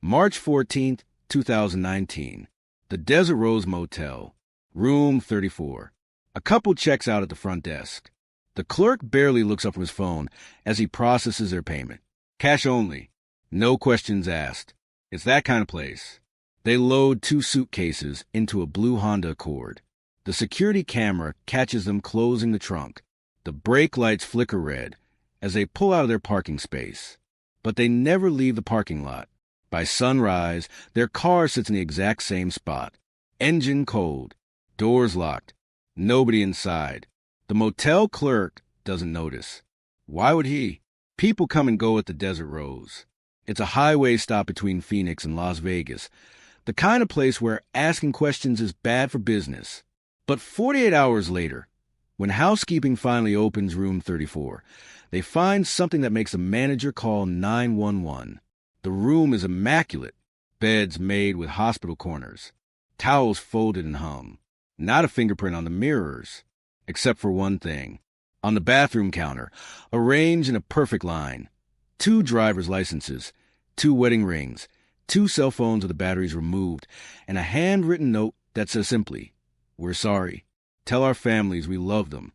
March 14th, 2019. The Desert Rose Motel, room 34. A couple checks out at the front desk. The clerk barely looks up from his phone as he processes their payment. Cash only. No questions asked. It's that kind of place. They load 2 suitcases into a blue Honda Accord. The security camera catches them closing the trunk. The brake lights flicker red as they pull out of their parking space. But they never leave the parking lot. By sunrise, their car sits in the exact same spot. Engine cold. Doors locked. Nobody inside. The motel clerk doesn't notice. Why would he? People come and go at the Desert Rose. It's a highway stop between Phoenix and Las Vegas, the kind of place where asking questions is bad for business. But 48 hours later, when housekeeping finally opens room 34, they find something that makes the manager call 911. The room is immaculate. Beds made with hospital corners. Towels folded and hung. Not a fingerprint on the mirrors. Except for one thing. On the bathroom counter, arranged in a perfect line, 2 driver's licenses, 2 wedding rings, 2 cell phones with the batteries removed, and a handwritten note that says simply, "We're sorry. Tell our families we love them."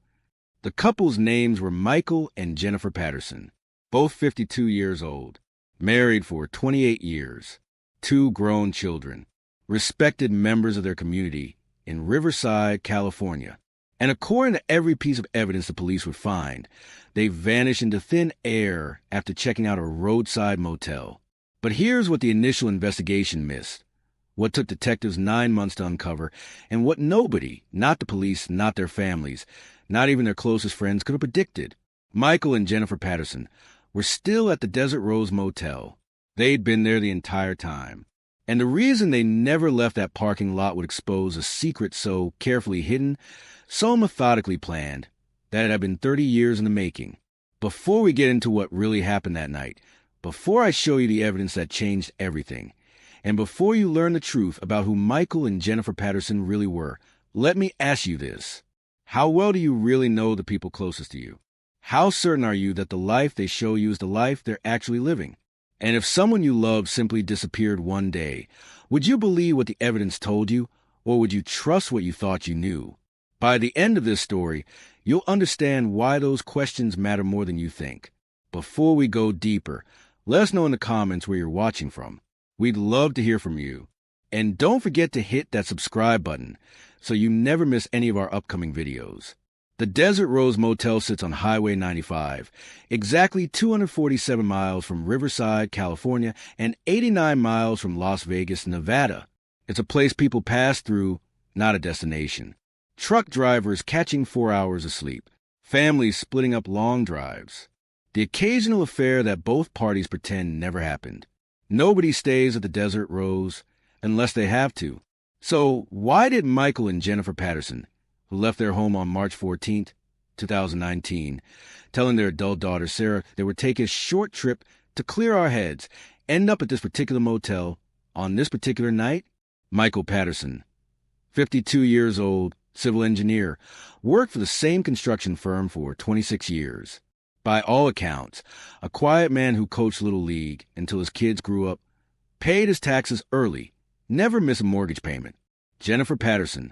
The couple's names were Michael and Jennifer Patterson, both 52 years old, married for 28 years, 2 grown children, respected members of their community in Riverside, California. And according to every piece of evidence the police would find, they vanished into thin air after checking out a roadside motel. But here's what the initial investigation missed, what took detectives 9 months to uncover, and what nobody, not the police, not their families, not even their closest friends, could have predicted. Michael and Jennifer Patterson were still at the Desert Rose Motel. They'd been there the entire time. And the reason they never left that parking lot would expose a secret so carefully hidden, so methodically planned, that it had been 30 years in the making. Before we get into what really happened that night, before I show you the evidence that changed everything, and before you learn the truth about who Michael and Jennifer Patterson really were, let me ask you this. How well do you really know the people closest to you? How certain are you that the life they show you is the life they're actually living? And if someone you loved simply disappeared one day, would you believe what the evidence told you, or would you trust what you thought you knew? By the end of this story, you'll understand why those questions matter more than you think. Before we go deeper, let us know in the comments where you're watching from. We'd love to hear from you. And don't forget to hit that subscribe button so you never miss any of our upcoming videos. The Desert Rose Motel sits on Highway 95, exactly 247 miles from Riverside, California, and 89 miles from Las Vegas, Nevada. It's a place people pass through, not a destination. Truck drivers catching 4 hours of sleep. Families splitting up long drives. The occasional affair that both parties pretend never happened. Nobody stays at the Desert Rose unless they have to. So why did Michael and Jennifer Patterson, who left their home on March 14th, 2019, telling their adult daughter Sarah they were taking a short trip to clear our heads, end up at this particular motel on this particular night? Michael Patterson, 52 years old, civil engineer, worked for the same construction firm for 26 years. By all accounts, a quiet man who coached Little League until his kids grew up, paid his taxes early, never missed a mortgage payment. Jennifer Patterson,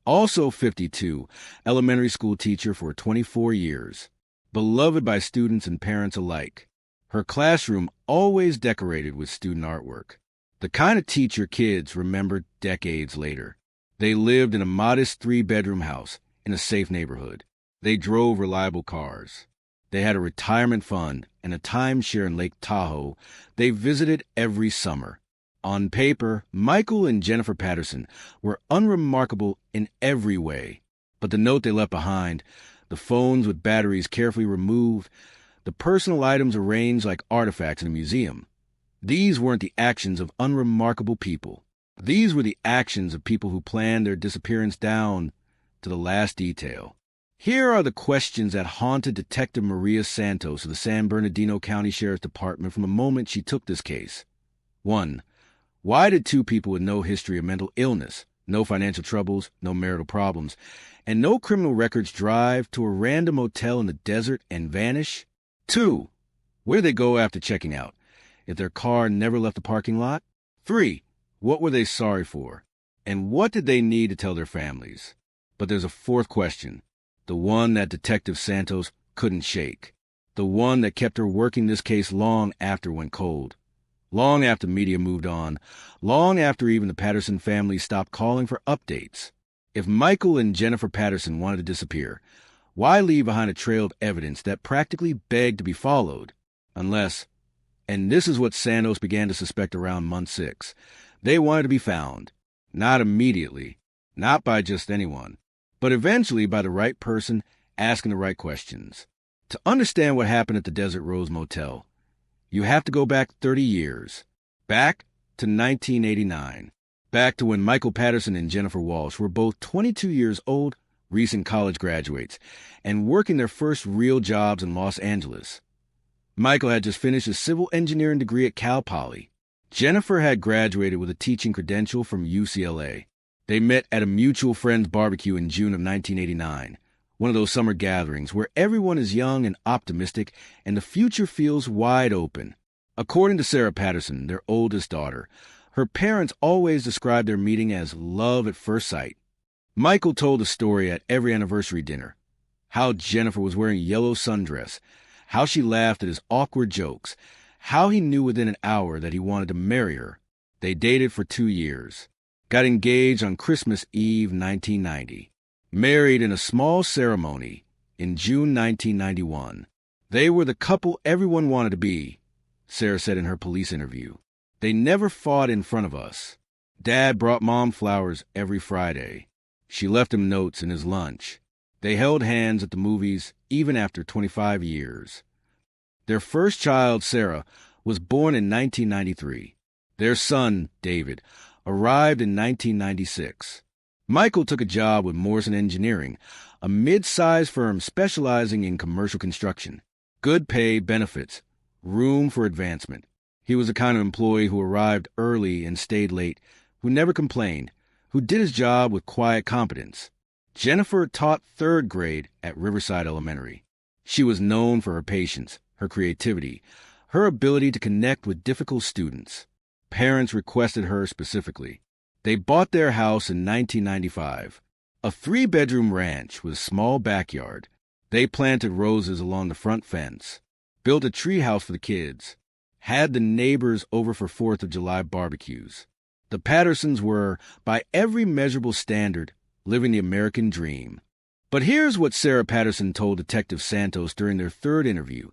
also 52, elementary school teacher for 24 years, beloved by students and parents alike. Her classroom always decorated with student artwork. The kind of teacher kids remembered decades later. They lived in a modest 3-bedroom house in a safe neighborhood. They drove reliable cars. They had a retirement fund and a timeshare in Lake Tahoe they visited every summer. On paper, Michael and Jennifer Patterson were unremarkable in every way. But the note they left behind, the phones with batteries carefully removed, the personal items arranged like artifacts in a museum, these weren't the actions of unremarkable people. These were the actions of people who planned their disappearance down to the last detail. Here are the questions that haunted Detective Maria Santos of the San Bernardino County Sheriff's Department from the moment she took this case. 1. Why did 2 people with no history of mental illness, no financial troubles, no marital problems, and no criminal records drive to a random motel in the desert and vanish? 2. Where did they go after checking out? if their car never left the parking lot? 3. What were they sorry for? And what did they need to tell their families? But there's a fourth question, the one that Detective Santos couldn't shake, the one that kept her working this case long after it went cold, long after media moved on, long after even the Patterson family stopped calling for updates. If Michael and Jennifer Patterson wanted to disappear, why leave behind a trail of evidence that practically begged to be followed? Unless, and this is what Santos began to suspect around month 6, they wanted to be found. Not immediately, not by just anyone, but eventually by the right person asking the right questions. To understand what happened at the Desert Rose Motel, you have to go back 30 years, back to 1989, back to when Michael Patterson and Jennifer Walsh were both 22 years old, recent college graduates, and working their first real jobs in Los Angeles. Michael had just finished a civil engineering degree at Cal Poly. Jennifer had graduated with a teaching credential from UCLA. They met at a mutual friend's barbecue in June of 1989, one of those summer gatherings where everyone is young and optimistic and the future feels wide open. According to Sarah Patterson, their oldest daughter, her parents always described their meeting as love at first sight. Michael told the story at every anniversary dinner, how Jennifer was wearing a yellow sundress, how she laughed at his awkward jokes, how he knew within an hour that he wanted to marry her. They dated for 2 years, got engaged on Christmas Eve 1990, married in a small ceremony in June 1991. They were the couple everyone wanted to be, Sarah said in her police interview. They never fought in front of us. Dad brought Mom flowers every Friday. She left him notes in his lunch. They held hands at the movies even after 25 years. Their first child, Sarah, was born in 1993. Their son, David, arrived in 1996. Michael took a job with Morrison Engineering, a mid-sized firm specializing in commercial construction. Good pay, benefits, room for advancement. He was the kind of employee who arrived early and stayed late, who never complained, who did his job with quiet competence. Jennifer taught 3rd grade at Riverside Elementary. She was known for her patience, her creativity, her ability to connect with difficult students. Parents requested her specifically. They bought their house in 1995, a 3-bedroom ranch with a small backyard. They planted roses along the front fence, built a treehouse for the kids, had the neighbors over for 4th of July barbecues. The Pattersons were, by every measurable standard, living the American dream. But here's what Sarah Patterson told Detective Santos during their 3rd interview,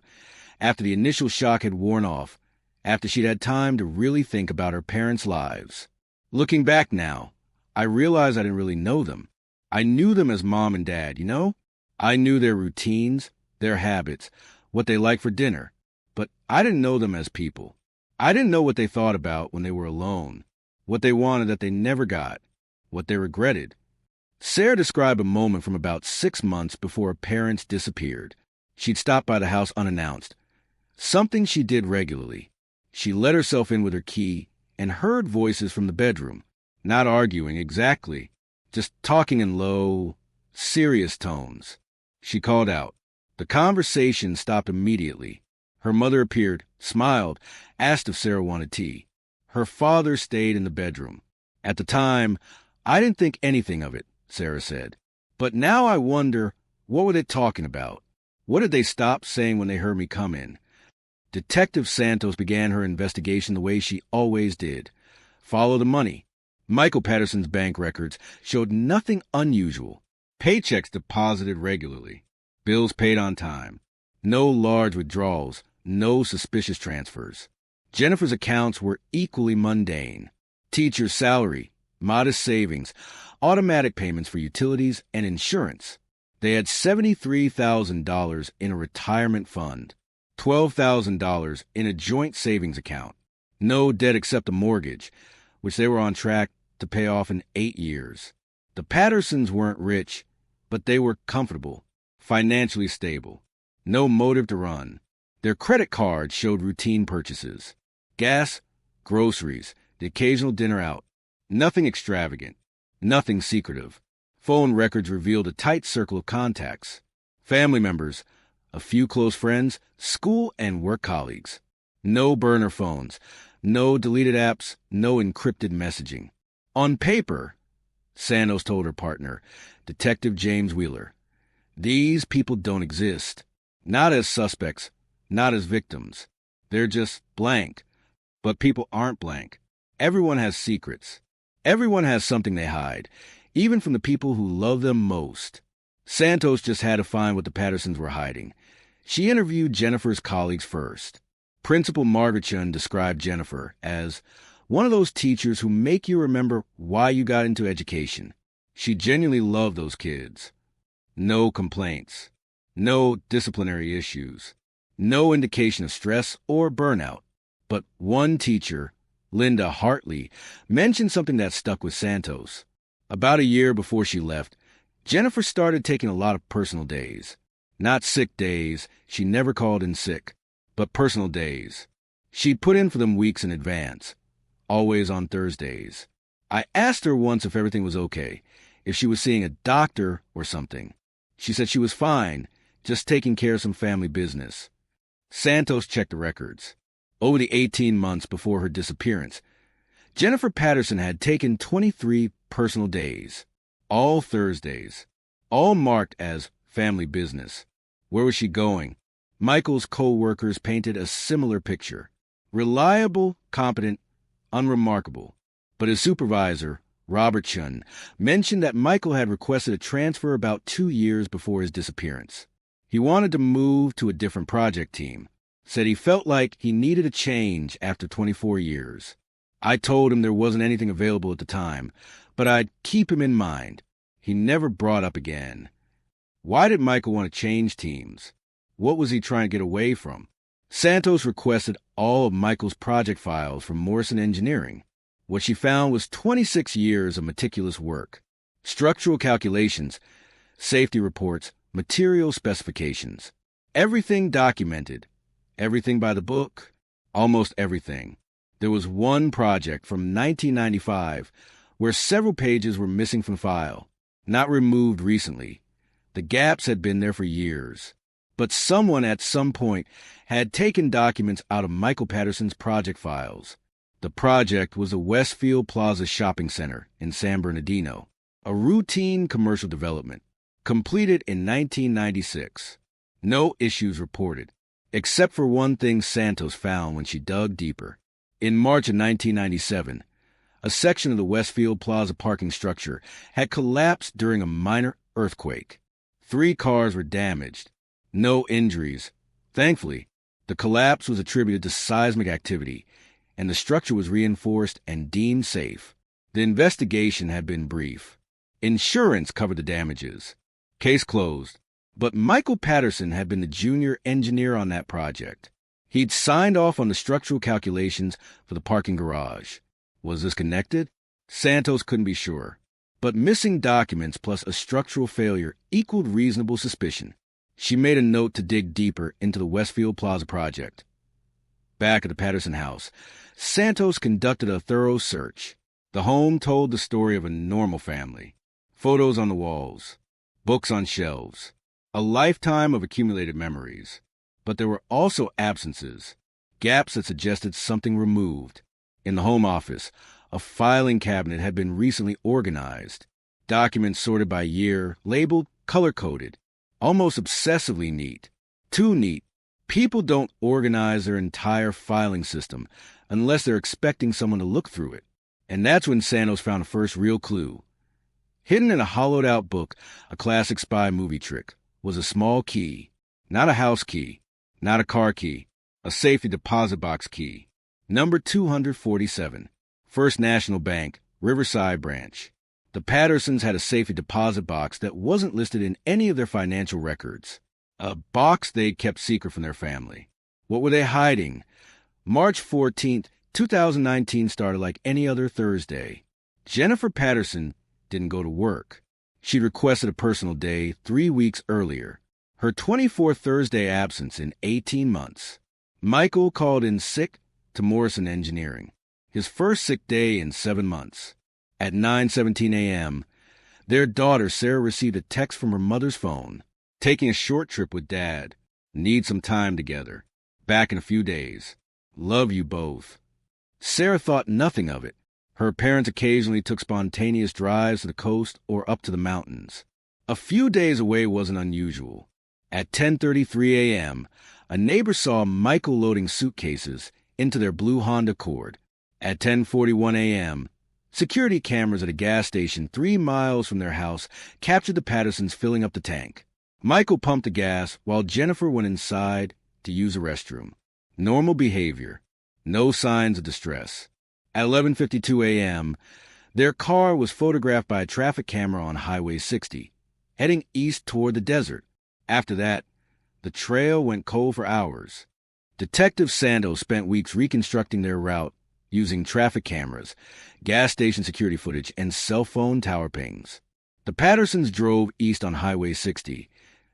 after the initial shock had worn off, after she'd had time to really think about her parents' lives. Looking back now, I realize I didn't really know them. I knew them as Mom and Dad, you know? I knew their routines, their habits, what they liked for dinner. But I didn't know them as people. I didn't know what they thought about when they were alone, what they wanted that they never got, what they regretted. Sarah described a moment from about 6 months before her parents disappeared. She'd stopped by the house unannounced, something she did regularly. She let herself in with her key and heard voices from the bedroom, not arguing exactly, just talking in low, serious tones. She called out. The conversation stopped immediately. Her mother appeared, smiled, asked if Sarah wanted tea. Her father stayed in the bedroom. At the time, I didn't think anything of it, Sarah said. But now I wonder, what were they talking about? What did they stop saying when they heard me come in? Detective Santos began her investigation the way she always did. Follow the money. Michael Patterson's bank records showed nothing unusual. Paychecks deposited regularly. Bills paid on time. No large withdrawals. No suspicious transfers. Jennifer's accounts were equally mundane. Teacher's salary, modest savings, automatic payments for utilities and insurance. They had $73,000 in a retirement fund, $12,000 in a joint savings account. No debt except a mortgage, which they were on track to pay off in 8 years. The Pattersons weren't rich, but they were comfortable, financially stable. No motive to run. Their credit cards showed routine purchases. Gas, groceries, the occasional dinner out. Nothing extravagant. Nothing secretive. Phone records revealed a tight circle of contacts. Family members, a few close friends, school and work colleagues. No burner phones, no deleted apps, no encrypted messaging. On paper, Santos told her partner, Detective James Wheeler, these people don't exist. Not as suspects, not as victims. They're just blank. But people aren't blank. Everyone has secrets. Everyone has something they hide, even from the people who love them most. Santos just had to find what the Pattersons were hiding. She interviewed Jennifer's colleagues first. Principal Margaret Chun described Jennifer as one of those teachers who make you remember why you got into education. She genuinely loved those kids. No complaints. No disciplinary issues. No indication of stress or burnout. But one teacher, Linda Hartley, mentioned something that stuck with Santos. About a year before she left, Jennifer started taking a lot of personal days. Not sick days, she never called in sick, but personal days. She'd put in for them weeks in advance, always on Thursdays. I asked her once if everything was okay, if she was seeing a doctor or something. She said she was fine, just taking care of some family business. Santos checked the records. Over the 18 months before her disappearance, Jennifer Patterson had taken 23 personal days, all Thursdays, all marked as family business. Where was she going? Michael's co-workers painted a similar picture. Reliable, competent, unremarkable. But his supervisor, Robert Chun, mentioned that Michael had requested a transfer about 2 years before his disappearance. He wanted to move to a different project team. Said he felt like he needed a change after 24 years. I told him there wasn't anything available at the time, but I'd keep him in mind. He never brought up again. Why did Michael want to change teams? What was he trying to get away from? Santos requested all of Michael's project files from Morrison Engineering. What she found was 26 years of meticulous work. Structural calculations, safety reports, material specifications. Everything documented. Everything by the book, almost everything. There was one project from 1995 where several pages were missing from file, not removed recently. The gaps had been there for years. But someone at some point had taken documents out of Michael Patterson's project files. The project was the Westfield Plaza Shopping Center in San Bernardino, a routine commercial development, completed in 1996. No issues reported. Except for one thing Santos found when she dug deeper. In March of 1997, a section of the Westfield Plaza parking structure had collapsed during a minor earthquake. 3 cars were damaged. No injuries. Thankfully, the collapse was attributed to seismic activity, and the structure was reinforced and deemed safe. The investigation had been brief. Insurance covered the damages. Case closed. But Michael Patterson had been the junior engineer on that project. He'd signed off on the structural calculations for the parking garage. Was this connected? Santos couldn't be sure. But missing documents plus a structural failure equaled reasonable suspicion. She made a note to dig deeper into the Westfield Plaza project. Back at the Patterson house, Santos conducted a thorough search. The home told the story of a normal family. Photos on the walls, books on shelves. A lifetime of accumulated memories. But there were also absences, gaps that suggested something removed. In the home office, a filing cabinet had been recently organized. Documents sorted by year, labeled, color-coded. Almost obsessively neat. Too neat. People don't organize their entire filing system unless they're expecting someone to look through it. And that's when Santos found the first real clue. Hidden in a hollowed-out book, a classic spy movie trick, was a small key. Not a house key, not a car key, a safety deposit box key. Number 247, First National Bank, Riverside Branch. The Pattersons had a safety deposit box that wasn't listed in any of their financial records. A box they'd kept secret from their family. What were they hiding? March 14th, 2019 started like any other Thursday. Jennifer Patterson didn't go to work. She'd requested a personal day 3 weeks earlier. Her 24th Thursday absence in 18 months. Michael called in sick to Morrison Engineering. His first sick day in 7 months. At 9:17 a.m., their daughter Sarah received a text from her mother's phone. Taking a short trip with Dad. Need some time together. Back in a few days. Love you both. Sarah thought nothing of it. Her parents occasionally took spontaneous drives to the coast or up to the mountains. A few days away wasn't unusual. At 10:33 a.m., a neighbor saw Michael loading suitcases into their blue Honda Accord. At 10:41 a.m., security cameras at a gas station 3 miles from their house captured the Pattersons filling up the tank. Michael pumped the gas while Jennifer went inside to use a restroom. Normal behavior. No signs of distress. At 11:52 a.m., their car was photographed by a traffic camera on Highway 60, heading east toward the desert. After that, the trail went cold for hours. Detective Santos spent weeks reconstructing their route using traffic cameras, gas station security footage, and cell phone tower pings. The Pattersons drove east on Highway 60,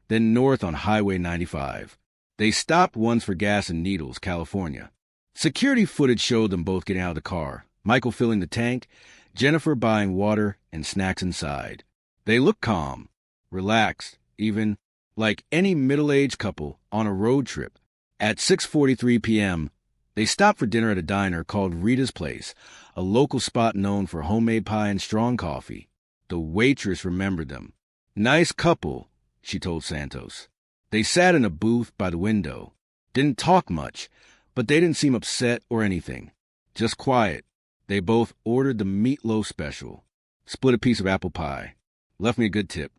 then north on Highway 95. They stopped once for gas in Needles, California. Security footage showed them both getting out of the car, Michael filling the tank, Jennifer buying water and snacks inside. They looked calm, relaxed, even like any middle-aged couple on a road trip. At 6:43 p.m., they stopped for dinner at a diner called Rita's Place, a local spot known for homemade pie and strong coffee. The waitress remembered them. Nice couple, she told Santos. They sat in a booth by the window. Didn't talk much, but they didn't seem upset or anything. Just quiet. They both ordered the meatloaf special. Split a piece of apple pie. Left me a good tip.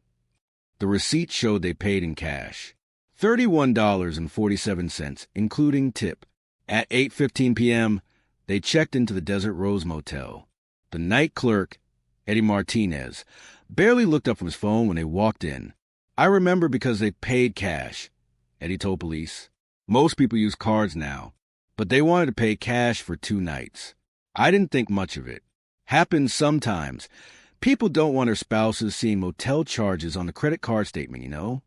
The receipt showed they paid in cash. $31.47, including tip. At 8:15 p.m., they checked into the Desert Rose Motel. The night clerk, Eddie Martinez, barely looked up from his phone when they walked in. I remember because they paid cash, Eddie told police. Most people use cards now, but they wanted to pay cash for 2 nights. I didn't think much of it. Happens sometimes. People don't want their spouses seeing motel charges on the credit card statement, you know?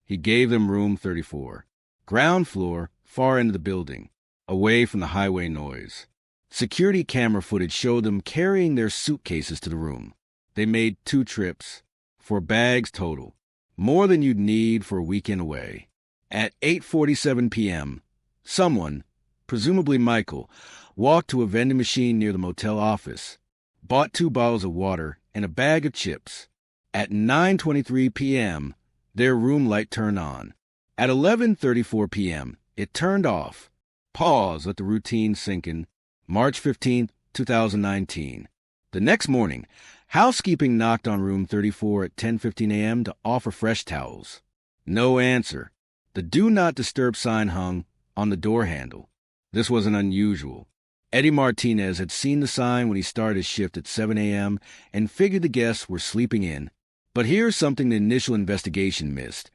He gave them room 34. Ground floor, far end of the building, away from the highway noise. Security camera footage showed them carrying their suitcases to the room. They made 2 trips, 4 bags total, more than you'd need for a weekend away. At 8:47 p.m., someone, presumably Michael, walked to a vending machine near the motel office, bought 2 bottles of water and a bag of chips. At 9:23 p.m., their room light turned on. At 11:34 p.m., it turned off. Pause, let the routine sink in. March 15, 2019. The next morning, housekeeping knocked on room 34 at 10:15 a.m. to offer fresh towels. No answer. The Do Not Disturb sign hung on the door handle. This wasn't unusual. Eddie Martinez had seen the sign when he started his shift at 7 a.m. and figured the guests were sleeping in. But here's something the initial investigation missed.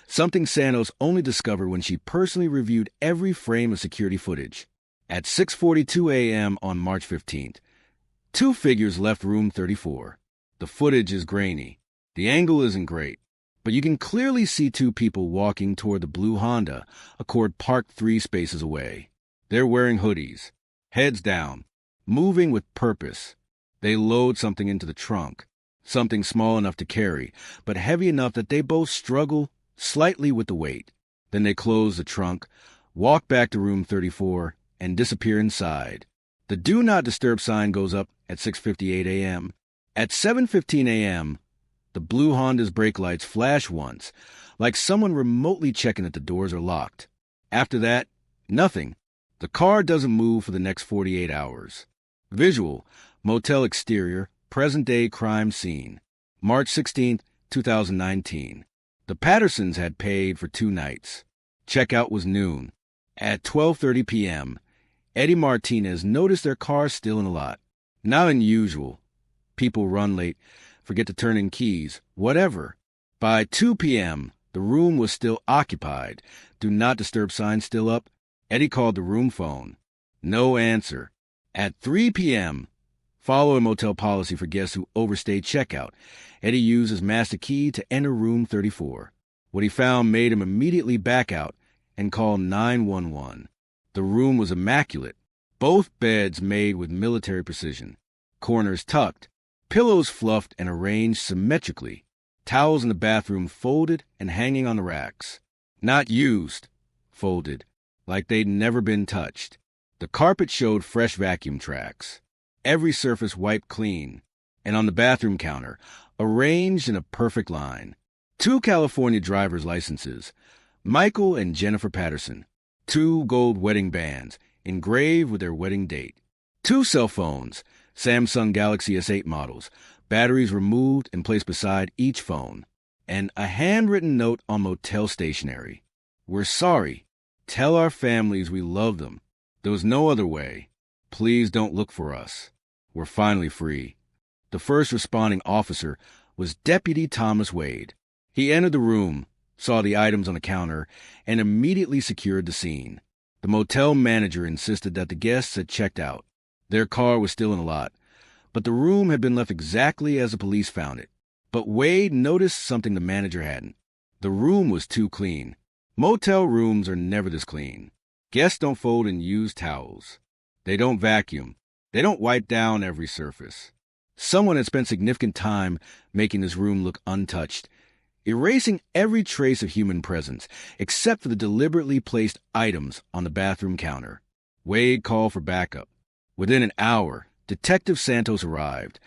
Something Santos only discovered when she personally reviewed every frame of security footage. At 6:42 a.m. on March 15th, 2 figures left room 34. The footage is grainy. The angle isn't great, but you can clearly see 2 people walking toward the blue Honda Accord parked 3 spaces away. They're wearing hoodies, heads down, moving with purpose. They load something into the trunk, something small enough to carry, but heavy enough that they both struggle slightly with the weight. Then they close the trunk, walk back to room 34, and disappear inside. The Do Not Disturb sign goes up at 6:58 a.m. At 7:15 a.m., the blue Honda's brake lights flash once, like someone remotely checking that the doors are locked. After that, nothing. The car doesn't move for the next 48 hours. Visual, motel exterior, present-day crime scene. March 16, 2019. The Pattersons had paid for 2 nights. Checkout was noon. At 12:30 p.m., Eddie Martinez noticed their car still in the lot. Not unusual. People run late, forget to turn in keys, whatever. By 2 p.m., the room was still occupied. Do Not Disturb sign still up. Eddie called the room phone. No answer. At 3 p.m., following motel policy for guests who overstayed checkout, Eddie used his master key to enter room 34. What he found made him immediately back out and call 911. The room was immaculate. Both beds made with military precision. Corners tucked. Pillows fluffed and arranged symmetrically. Towels in the bathroom folded and hanging on the racks. Not used. Folded. Like they'd never been touched. The carpet showed fresh vacuum tracks, every surface wiped clean, and on the bathroom counter, arranged in a perfect line, 2 California driver's licenses, Michael and Jennifer Patterson, 2 gold wedding bands engraved with their wedding date, 2 cell phones, Samsung Galaxy S8 models, batteries removed and placed beside each phone, and a handwritten note on motel stationery. "We're sorry. Tell our families we love them. There was no other way. Please don't look for us. We're finally free." The first responding officer was Deputy Thomas Wade. He entered the room, saw the items on the counter, and immediately secured the scene. The motel manager insisted that the guests had checked out. Their car was still in the lot, but the room had been left exactly as the police found it. But Wade noticed something the manager hadn't. The room was too clean. Motel rooms are never this clean. Guests don't fold in used towels. They don't vacuum. They don't wipe down every surface. Someone had spent significant time making this room look untouched, erasing every trace of human presence, except for the deliberately placed items on the bathroom counter. Wade called for backup. Within an hour, Detective Santos arrived.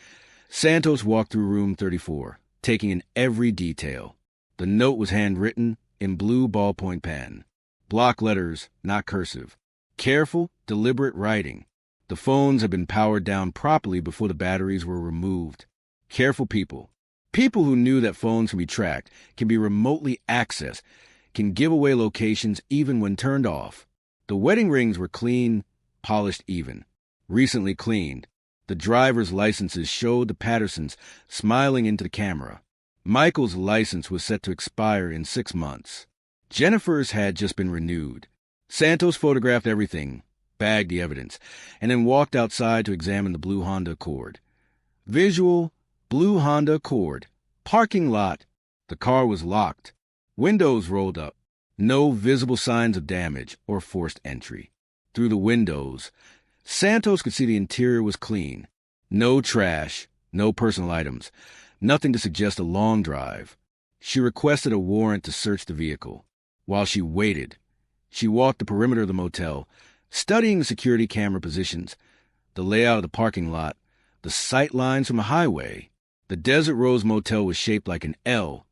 Santos walked through room 34, taking in every detail. The note was handwritten in blue ballpoint pen. Block letters, not cursive. Careful, deliberate writing. The phones had been powered down properly before the batteries were removed. Careful people. People who knew that phones can be tracked, can be remotely accessed, can give away locations even when turned off. The wedding rings were clean, polished even. Recently cleaned. The driver's licenses showed the Pattersons smiling into the camera. Michael's license was set to expire in 6 months. Jennifer's had just been renewed. Santos photographed everything, bagged the evidence, and then walked outside to examine the blue Honda Accord. Visual, blue Honda Accord. Parking lot. The car was locked. Windows rolled up. No visible signs of damage or forced entry. Through the windows, Santos could see the interior was clean. No trash, no personal items, nothing to suggest a long drive. She requested a warrant to search the vehicle. While she waited, she walked the perimeter of the motel, studying the security camera positions, the layout of the parking lot, the sight lines from the highway. The Desert Rose Motel was shaped like an L.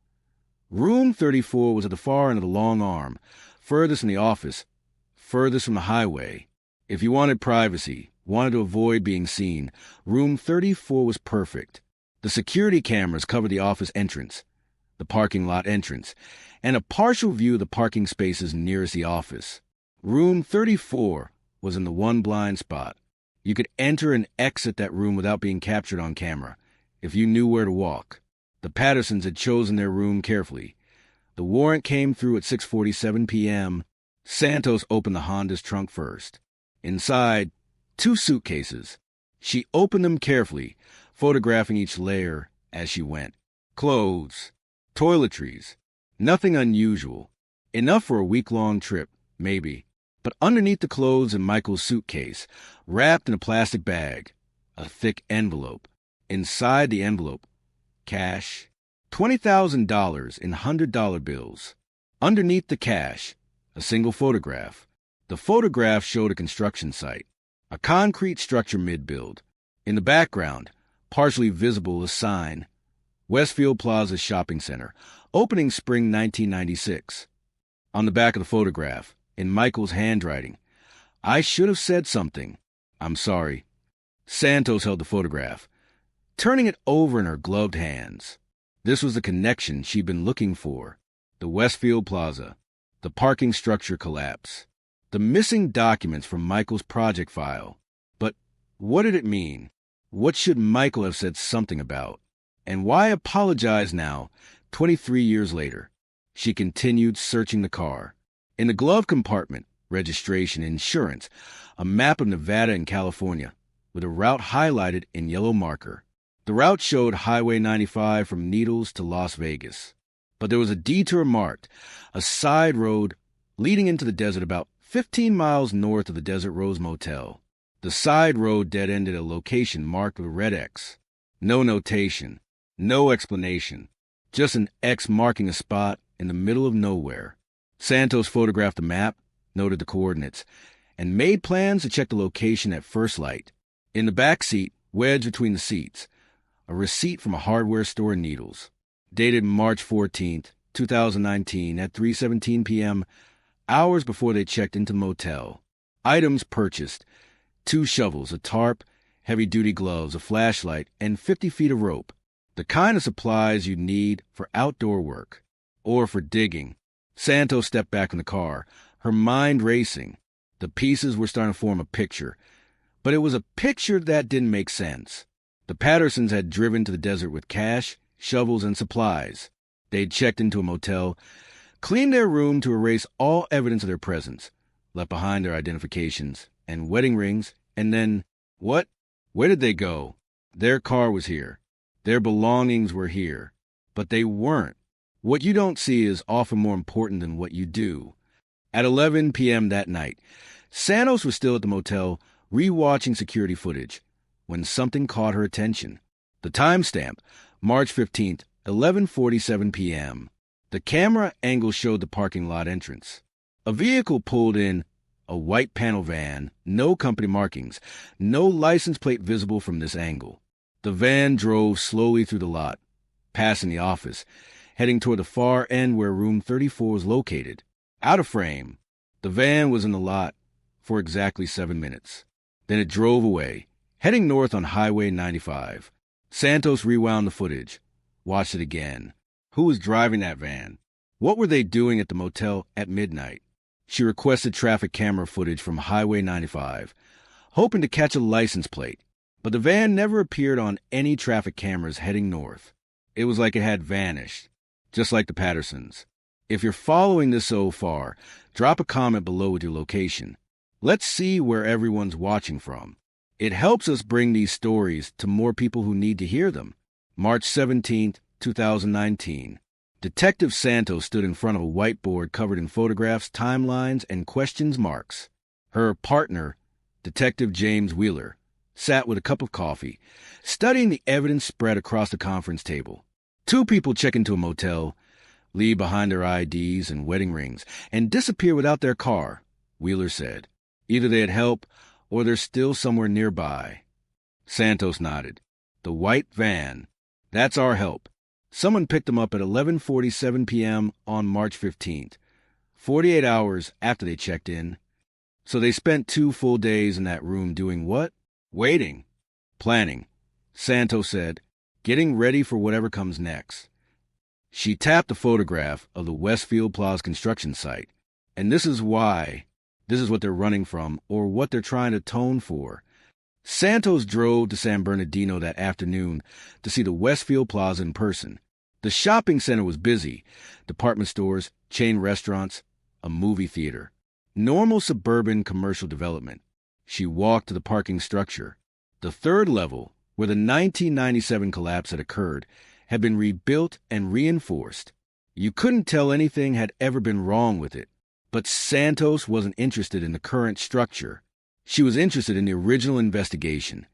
Room 34 was at the far end of the long arm, furthest from the office, furthest from the highway. If you wanted privacy, wanted to avoid being seen, room 34 was perfect. The security cameras covered the office entrance, the parking lot entrance, and a partial view of the parking spaces nearest the office. Room 34 was in the one blind spot. You could enter and exit that room without being captured on camera, if you knew where to walk. The Pattersons had chosen their room carefully. The warrant came through at 6:47 p.m. Santos opened the Honda's trunk first. Inside, 2 suitcases. She opened them carefully, photographing each layer as she went. Clothes, toiletries, nothing unusual. Enough for a week-long trip, maybe. But underneath the clothes in Michael's suitcase, wrapped in a plastic bag, a thick envelope. Inside the envelope, cash, $20,000 in $100 bills. Underneath the cash, a single photograph. The photograph showed a construction site, a concrete structure mid-build. In the background, partially visible, a sign, Westfield Plaza Shopping Center, opening spring 1996. On the back of the photograph, in Michael's handwriting, "I should have said something. I'm sorry." Santos held the photograph, turning it over in her gloved hands. This was the connection she'd been looking for. The Westfield Plaza, the parking structure collapse, the missing documents from Michael's project file. But what did it mean? What should Michael have said something about? And why apologize now, 23 years later? She continued searching the car. In the glove compartment, registration, insurance, a map of Nevada and California, with a route highlighted in yellow marker. The route showed Highway 95 from Needles to Las Vegas. But there was a detour marked, a side road leading into the desert about 15 miles north of the Desert Rose Motel. The side road dead-ended at a location marked with a red X. No notation, no explanation, just an X marking a spot in the middle of nowhere. Santos photographed the map, noted the coordinates, and made plans to check the location at first light. In the back seat, wedged between the seats, a receipt from a hardware store in Needles, dated March 14th, 2019 at 3:17 p.m., hours before they checked into the motel. Items purchased: 2 shovels, a tarp, heavy-duty gloves, a flashlight, and 50 feet of rope. The kind of supplies you need for outdoor work or for digging. Santos stepped back in the car, her mind racing. The pieces were starting to form a picture, but it was a picture that didn't make sense. The Pattersons had driven to the desert with cash, shovels, and supplies. They'd checked into a motel, cleaned their room to erase all evidence of their presence, left behind their identifications and wedding rings, and then, what? Where did they go? Their car was here. Their belongings were here. But they weren't. What you don't see is often more important than what you do. At 11 p.m. that night, Santos was still at the motel, re-watching security footage, when something caught her attention. The timestamp, March 15th, 11:47 p.m. The camera angle showed the parking lot entrance. A vehicle pulled in, a white panel van, no company markings, no license plate visible from this angle. The van drove slowly through the lot, passing the office, heading toward the far end where room 34 was located. Out of frame, the van was in the lot for exactly 7 minutes. Then it drove away, heading north on Highway 95. Santos rewound the footage, watched it again. Who was driving that van? What were they doing at the motel at midnight? She requested traffic camera footage from Highway 95, hoping to catch a license plate, but the van never appeared on any traffic cameras heading north. It was like it had vanished, just like the Pattersons. If you're following this so far, drop a comment below with your location. Let's see where everyone's watching from. It helps us bring these stories to more people who need to hear them. March 17th, 2019. Detective Santos stood in front of a whiteboard covered in photographs, timelines, and questions marks. Her partner, Detective James Wheeler, sat with a cup of coffee, studying the evidence spread across the conference table. 2 people check into a motel, leave behind their IDs and wedding rings, and disappear without their car, Wheeler said. Either they had help, or they're still somewhere nearby. Santos nodded. The white van. That's our help. Someone picked them up at 11:47 p.m. on March 15th, 48 hours after they checked in. So they spent 2 full days in that room doing what? Waiting. Planning. Santos said, getting ready for whatever comes next. She tapped a photograph of the Westfield Plaza construction site. And this is why. This is what they're running from, or what they're trying to atone for. Santos drove to San Bernardino that afternoon to see the Westfield Plaza in person. The shopping center was busy. Department stores, chain restaurants, a movie theater. Normal suburban commercial development. She walked to the parking structure. The 3rd level, where the 1997 collapse had occurred, had been rebuilt and reinforced. You couldn't tell anything had ever been wrong with it. But Santos wasn't interested in the current structure. She was interested in the original investigation.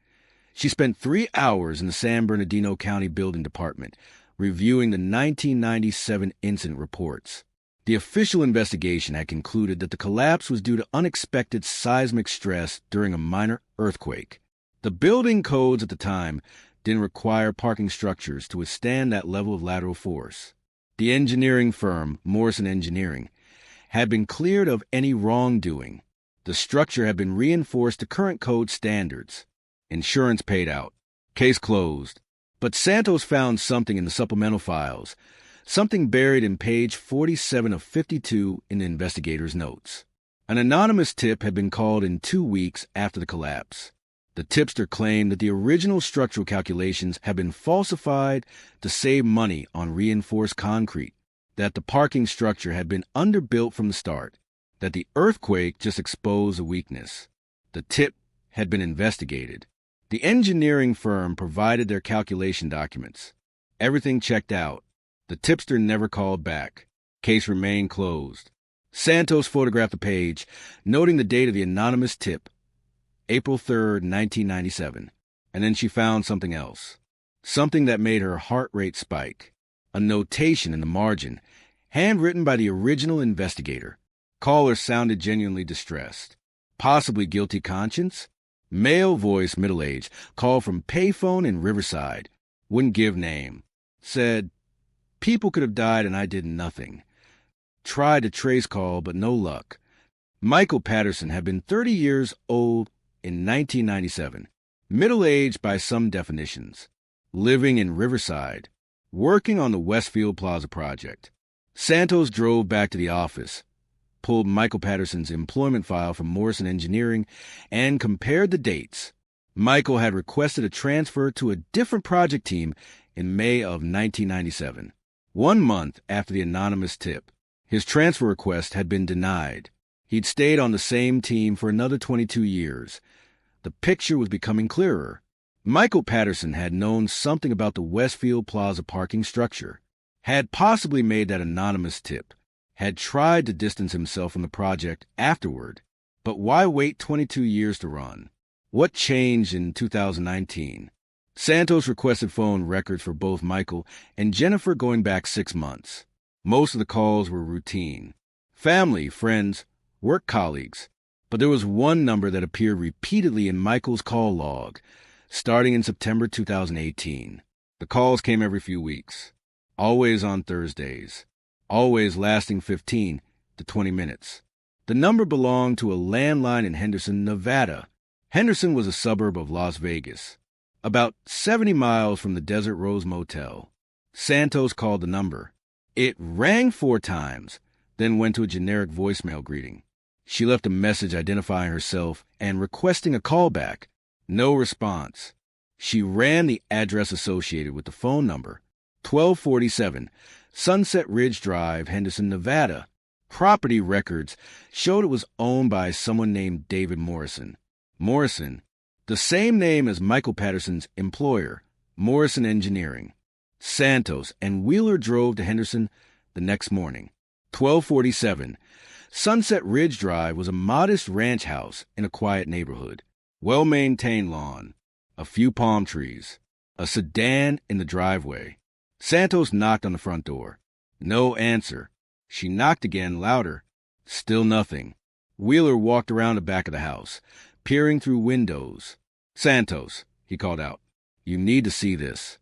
She spent 3 hours in the San Bernardino County Building Department, reviewing the 1997 incident reports. The official investigation had concluded that the collapse was due to unexpected seismic stress during a minor earthquake. The building codes at the time didn't require parking structures to withstand that level of lateral force. The engineering firm, Morrison Engineering, had been cleared of any wrongdoing. The structure had been reinforced to current code standards. Insurance paid out. Case closed. But Santos found something in the supplemental files, something buried in page 47 of 52 in the investigator's notes. An anonymous tip had been called in 2 weeks after the collapse. The tipster claimed that the original structural calculations had been falsified to save money on reinforced concrete, that the parking structure had been underbuilt from the start, that the earthquake just exposed a weakness. The tip had been investigated. The engineering firm provided their calculation documents. Everything checked out. The tipster never called back. Case remained closed. Santos photographed the page, noting the date of the anonymous tip, April 3rd, 1997. And then she found something else. Something that made her heart rate spike. A notation in the margin, handwritten by the original investigator. Caller sounded genuinely distressed. Possibly guilty conscience? Male voice, middle-aged, called from payphone in Riverside. Wouldn't give name. Said, people could have died and I did nothing. Tried to trace call, but no luck. Michael Patterson had been 30 years old in 1997. Middle-aged by some definitions. Living in Riverside. Working on the Westfield Plaza project. Santos drove back to the office, pulled Michael Patterson's employment file from Morrison Engineering, and compared the dates. Michael had requested a transfer to a different project team in May of 1997, 1 month after the anonymous tip. His transfer request had been denied. He'd stayed on the same team for another 22 years. The picture was becoming clearer. Michael Patterson had known something about the Westfield Plaza parking structure, had possibly made that anonymous tip, had tried to distance himself from the project afterward. But why wait 22 years to run? What changed in 2019? Santos requested phone records for both Michael and Jennifer going back 6 months. Most of the calls were routine. Family, friends, work colleagues. But there was one number that appeared repeatedly in Michael's call log, starting in September 2018. The calls came every few weeks, always on Thursdays, always lasting 15 to 20 minutes. The number belonged to a landline in Henderson, Nevada. Henderson was a suburb of Las Vegas, about 70 miles from the Desert Rose Motel. Santos called the number. It rang 4 times, then went to a generic voicemail greeting. She left a message identifying herself and requesting a callback. No response. She ran the address associated with the phone number, 1247 Sunset Ridge Drive, Henderson, Nevada. Property records showed it was owned by someone named David Morrison. Morrison, the same name as Michael Patterson's employer, Morrison Engineering. Santos and Wheeler drove to Henderson the next morning. 1247 Sunset Ridge Drive was a modest ranch house in a quiet neighborhood. Well-maintained lawn, a few palm trees, a sedan in the driveway. Santos knocked on the front door. No answer. She knocked again, louder. Still nothing. Wheeler walked around the back of the house, peering through windows. Santos, he called out, you need to see this.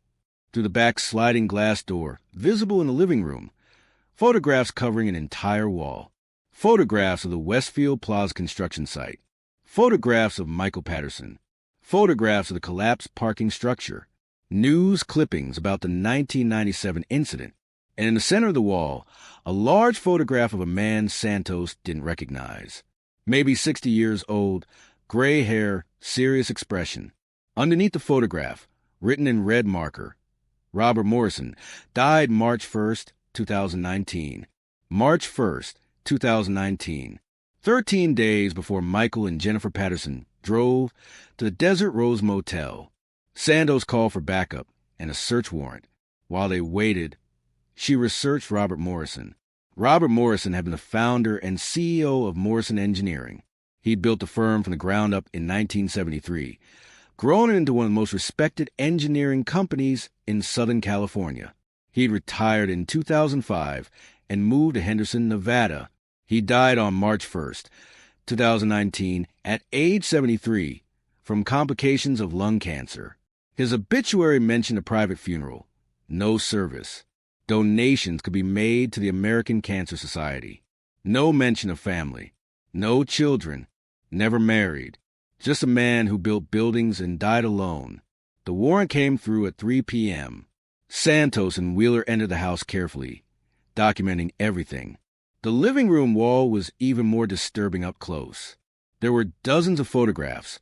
Through the back sliding glass door, visible in the living room, photographs covering an entire wall. Photographs of the Westfield Plaza construction site. Photographs of Michael Patterson. Photographs of the collapsed parking structure. News clippings about the 1997 incident. And in the center of the wall, a large photograph of a man Santos didn't recognize. Maybe 60 years old, gray hair, serious expression. Underneath the photograph, written in red marker, Robert Morrison, died March 1st, 2019. March 1st, 2019. 13 days before Michael and Jennifer Patterson drove to the Desert Rose Motel. Santos called for backup and a search warrant. While they waited, she researched Robert Morrison. Robert Morrison had been the founder and CEO of Morrison Engineering. He'd built the firm from the ground up in 1973, grown it into one of the most respected engineering companies in Southern California. He'd retired in 2005 and moved to Henderson, Nevada. He died on March 1st, 2019, at age 73 from complications of lung cancer. His obituary mentioned a private funeral, no service. Donations could be made to the American Cancer Society. No mention of family. No children. Never married. Just a man who built buildings and died alone. The warrant came through at 3 p.m. Santos and Wheeler entered the house carefully, documenting everything. The living room wall was even more disturbing up close. There were dozens of photographs,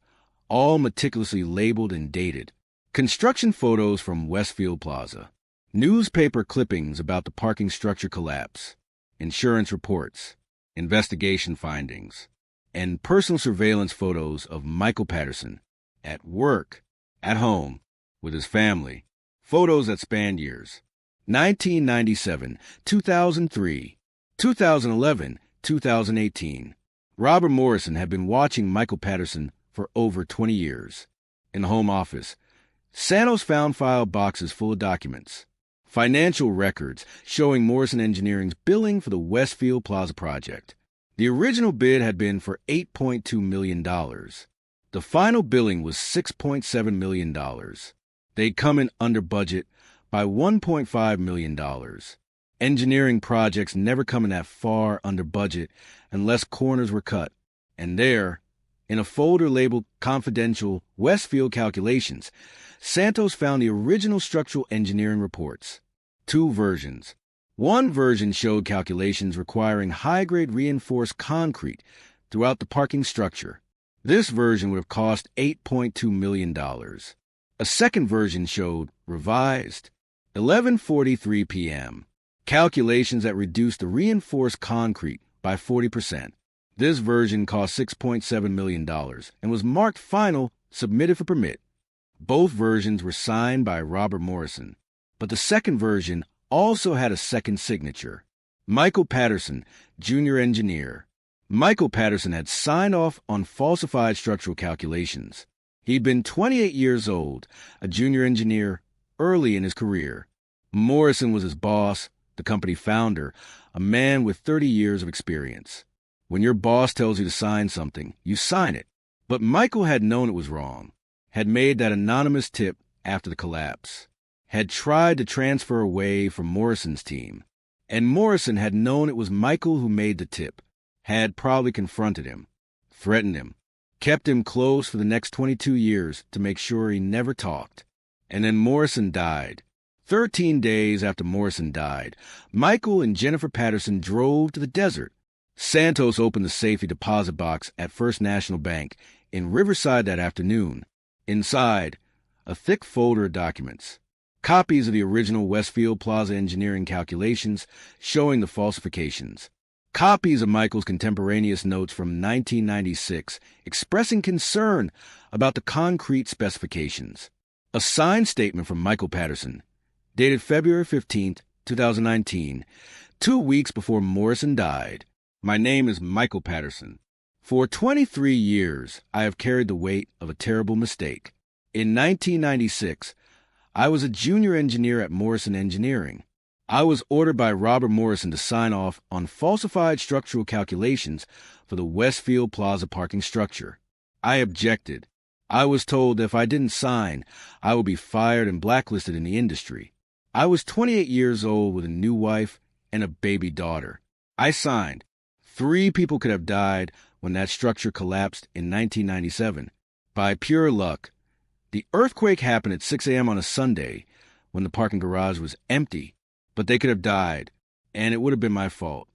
all meticulously labeled and dated. Construction photos from Westfield Plaza. Newspaper clippings about the parking structure collapse. Insurance reports. Investigation findings. And personal surveillance photos of Michael Patterson. At work. At home. With his family. Photos that spanned years. 1997, 2003, 2011, 2018. Robert Morrison had been watching Michael Patterson for over 20 years. In the home office, Santos found file boxes full of documents. Financial records showing Morrison Engineering's billing for the Westfield Plaza project. The original bid had been for $8.2 million. The final billing was $6.7 million. They'd come in under budget by $1.5 million. Engineering projects never come in that far under budget unless corners were cut. And there, in a folder labeled Confidential Westfield Calculations, Santos found the original structural engineering reports. 2 versions. One version showed calculations requiring high-grade reinforced concrete throughout the parking structure. This version would have cost $8.2 million. A second version showed, revised, 11:43 p.m., calculations that reduced the reinforced concrete by 40%. This version cost $6.7 million and was marked final, submitted for permit. Both versions were signed by Robert Morrison, but the second version also had a second signature. Michael Patterson, junior engineer. Michael Patterson had signed off on falsified structural calculations. He'd been 28 years old, a junior engineer, early in his career. Morrison was his boss, the company founder, a man with 30 years of experience. When your boss tells you to sign something, you sign it. But Michael had known it was wrong, had made that anonymous tip after the collapse, had tried to transfer away from Morrison's team, and Morrison had known it was Michael who made the tip, had probably confronted him, threatened him, kept him close for the next 22 years to make sure he never talked. And then Morrison died. 13 days after Morrison died, Michael and Jennifer Patterson drove to the desert. Santos opened the safety deposit box at First National Bank in Riverside that afternoon. Inside, a thick folder of documents. Copies of the original Westfield Plaza engineering calculations showing the falsifications. Copies of Michael's contemporaneous notes from 1996 expressing concern about the concrete specifications. A signed statement from Michael Patterson, dated February 15, 2019, 2 weeks before Morrison died. My name is Michael Patterson. For 23 years, I have carried the weight of a terrible mistake. In 1996, I was a junior engineer at Morrison Engineering. I was ordered by Robert Morrison to sign off on falsified structural calculations for the Westfield Plaza parking structure. I objected. I was told that if I didn't sign, I would be fired and blacklisted in the industry. I was 28 years old with a new wife and a baby daughter. I signed. 3 people could have died when that structure collapsed in 1997. By pure luck, the earthquake happened at 6 a.m. on a Sunday when the parking garage was empty, but they could have died, and it would have been my fault.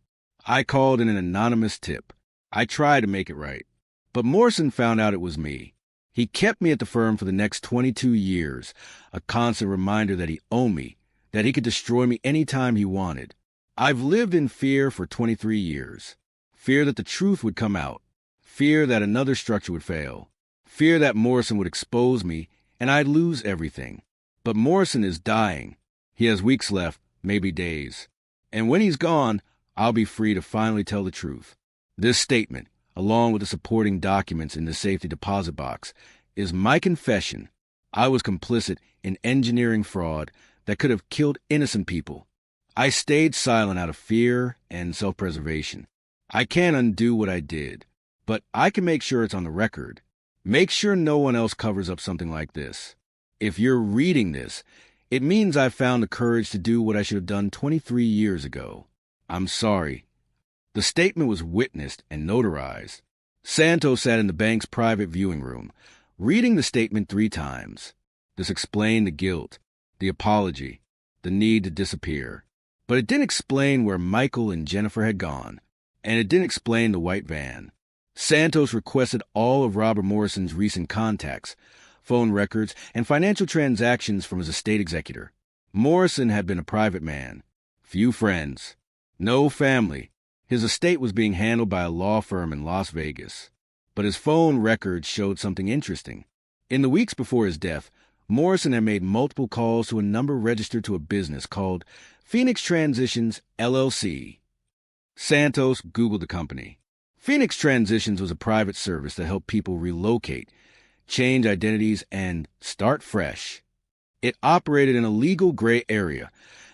I called in an anonymous tip. I tried to make it right, but Morrison found out it was me. He kept me at the firm for the next 22 years, a constant reminder that he owned me, that he could destroy me anytime he wanted. I've lived in fear for 23 years. Fear that the truth would come out. Fear that another structure would fail. Fear that Morrison would expose me and I'd lose everything. But Morrison is dying. He has weeks left, maybe days. And when he's gone, I'll be free to finally tell the truth. This statement, along with the supporting documents in the safety deposit box, is my confession. I was complicit in engineering fraud that could have killed innocent people. I stayed silent out of fear and self-preservation. I can't undo what I did, but I can make sure it's on the record. Make sure no one else covers up something like this. If you're reading this, it means I found the courage to do what I should have done 23 years ago. I'm sorry. The statement was witnessed and notarized. Santos sat in the bank's private viewing room, reading the statement 3 times. This explained the guilt, the apology, the need to disappear. But it didn't explain where Michael and Jennifer had gone, and it didn't explain the white van. Santos requested all of Robert Morrison's recent contacts, phone records, and financial transactions from his estate executor. Morrison had been a private man. Few friends. No family. His estate was being handled by a law firm in Las Vegas. But his phone records showed something interesting. In the weeks before his death, Morrison had made multiple calls to a number registered to a business called Phoenix Transitions, LLC. Santos Googled the company. Phoenix Transitions was a private service that helped people relocate, change identities, and start fresh. It operated in a legal gray area,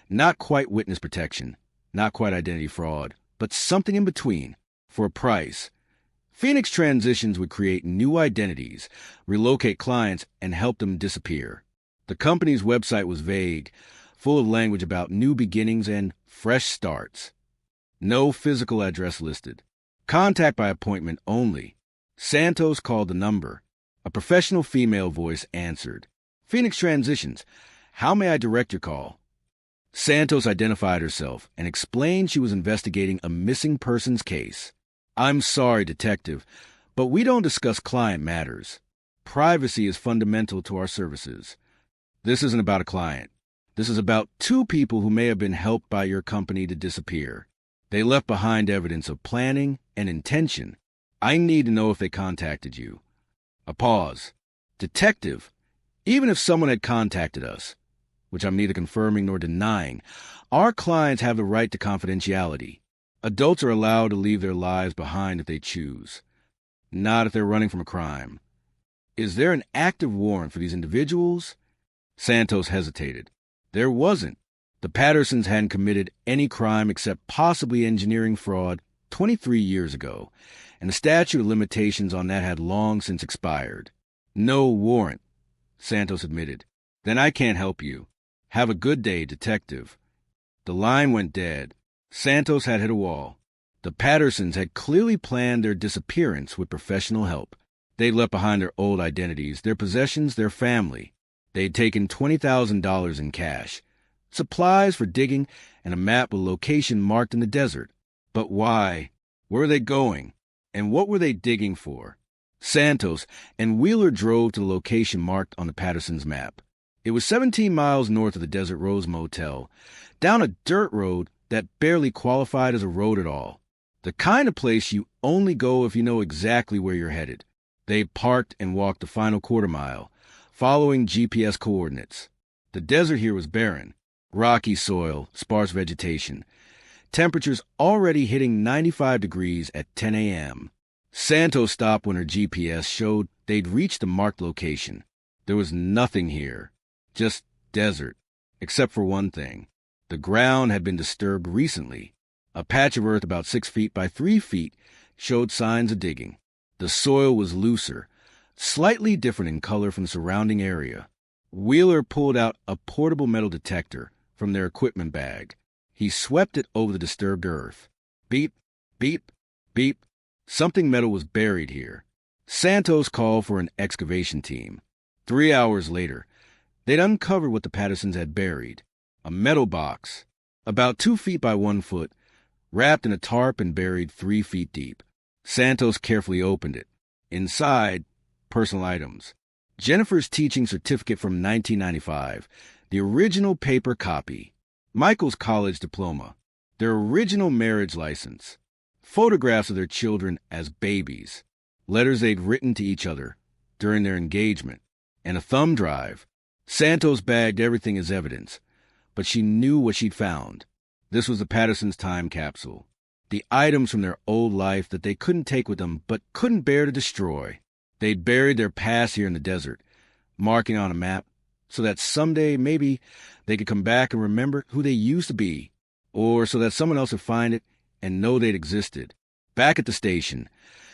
not quite witness protection, not quite identity fraud, but something in between. For a price. Phoenix Transitions would create new identities, relocate clients, and help them disappear. The company's website was vague, full of language about new beginnings and fresh starts. No physical address listed. Contact by appointment only. Santos called the number. A professional female voice answered. Phoenix Transitions, how may I direct your call? Santos identified herself and explained she was investigating a missing persons case. I'm sorry, detective, but we don't discuss client matters. Privacy is fundamental to our services. This isn't about a client. This is about two people who may have been helped by your company to disappear. They left behind evidence of planning and intention. I need to know if they contacted you. A pause. Detective, even if someone had contacted us, which I'm neither confirming nor denying, our clients have the right to confidentiality. Adults are allowed to leave their lives behind if they choose, not if they're running from a crime. Is there an active warrant for these individuals? Santos hesitated. There wasn't. The Pattersons hadn't committed any crime except possibly engineering fraud 23 years ago, and the statute of limitations on that had long since expired. No warrant, Santos admitted. Then I can't help you. Have a good day, detective. The line went dead. Santos had hit a wall. The Pattersons had clearly planned their disappearance with professional help. They'd left behind their old identities, their possessions, their family. They'd taken $20,000 in cash, supplies for digging, and a map with location marked in the desert. But why? Where were they going? And what were they digging for? Santos and Wheeler drove to the location marked on the Pattersons' map. It was 17 miles north of the Desert Rose Motel, down a dirt road that barely qualified as a road at all. The kind of place you only go if you know exactly where you're headed. They parked and walked the final quarter mile, following GPS coordinates. The desert here was barren. Rocky soil, sparse vegetation. Temperatures already hitting 95 degrees at 10 a.m. Santos stopped when her GPS showed they'd reached the marked location. There was nothing here, just desert, except for one thing. The ground had been disturbed recently. A patch of earth about 6 feet by 3 feet showed signs of digging. The soil was looser, slightly different in color from the surrounding area. Wheeler pulled out a portable metal detector from their equipment bag. He swept it over the disturbed earth. Beep, beep, beep. Something metal was buried here. Santos called for an excavation team. 3 hours later, they'd uncovered what the Pattersons had buried. A metal box, about 2 feet by 1 foot, wrapped in a tarp and buried 3 feet deep. Santos carefully opened it. Inside, personal items. Jennifer's teaching certificate from 1995, the original paper copy. Michael's college diploma, their original marriage license. Photographs of their children as babies. Letters they'd written to each other during their engagement. And a thumb drive. Santos bagged everything as evidence, but she knew what she'd found. This was the Pattersons' time capsule. The items from their old life that they couldn't take with them but couldn't bear to destroy. They'd buried their past here in the desert, marking on a map, so that someday maybe they could come back and remember who they used to be, or so that someone else would find it and know they'd existed. Back at the station,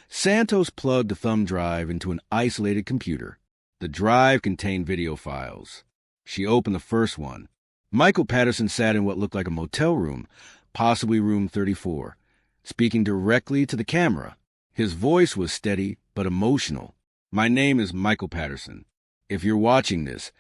Santos plugged the thumb drive into an isolated computer. The drive contained video files. She opened the first one. Michael Patterson sat in what looked like a motel room, possibly room 34, speaking directly to the camera. His voice was steady but emotional. My name is Michael Patterson. If you're watching this,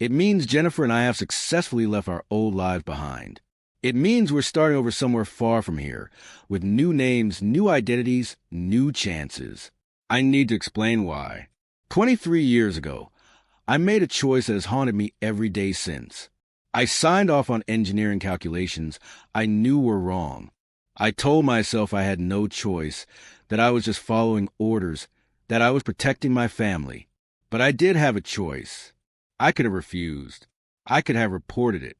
it means Jennifer and I have successfully left our old lives behind. It means we're starting over somewhere far from here, with new names, new identities, new chances. I need to explain why. 23 years ago, I made a choice that has haunted me every day since. I signed off on engineering calculations I knew were wrong. I told myself I had no choice, that I was just following orders, that I was protecting my family. But I did have a choice. I could have refused. I could have reported it.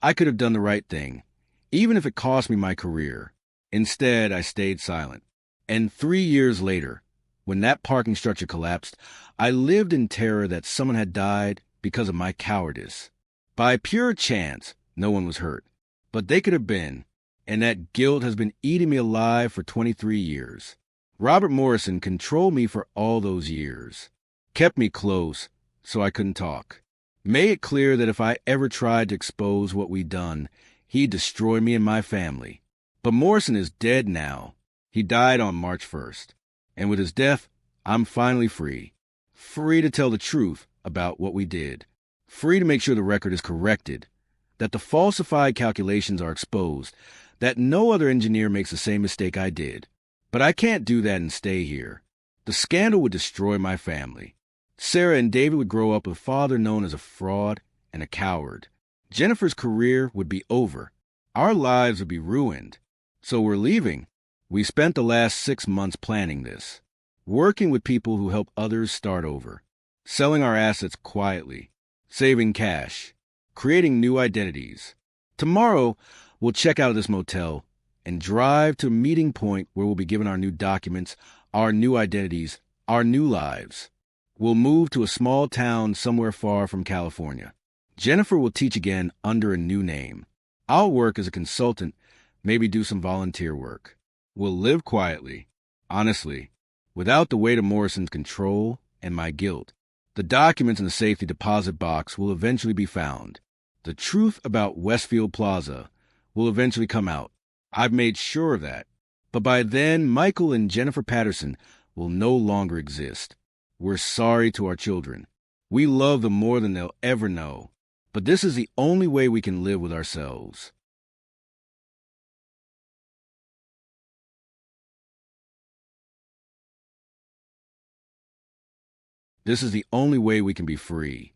I could have done the right thing, even if it cost me my career. Instead, I stayed silent. And 3 years later, when that parking structure collapsed, I lived in terror that someone had died because of my cowardice. By pure chance, no one was hurt. But they could have been. and that guilt has been eating me alive for 23 years. Robert Morrison controlled me for all those years, kept me close so I couldn't talk, made it clear that if I ever tried to expose what we'd done, he'd destroy me and my family. But Morrison is dead now. He died on March 1st. And with his death, I'm finally free. Free to tell the truth about what we did. Free to make sure the record is corrected, that the falsified calculations are exposed, that no other engineer makes the same mistake I did. But I can't do that and stay here. The scandal would destroy my family. Sarah and David would grow up with a father known as a fraud and a coward. Jennifer's career would be over. Our lives would be ruined. So we're leaving. We spent the last 6 months planning this, working with people who help others start over, selling our assets quietly, saving cash, creating new identities. Tomorrow, we'll check out of this motel and drive to a meeting point where we'll be given our new documents, our new identities, our new lives. We'll move to a small town somewhere far from California. Jennifer will teach again under a new name. I'll work as a consultant, maybe do some volunteer work. We'll live quietly, honestly, without the weight of Morrison's control and my guilt. The documents in the safety deposit box will eventually be found. The truth about Westfield Plaza will eventually come out. I've made sure of that. But by then, Michael and Jennifer Patterson will no longer exist. We're sorry to our children. We love them more than they'll ever know. But this is the only way we can live with ourselves. This is the only way we can be free.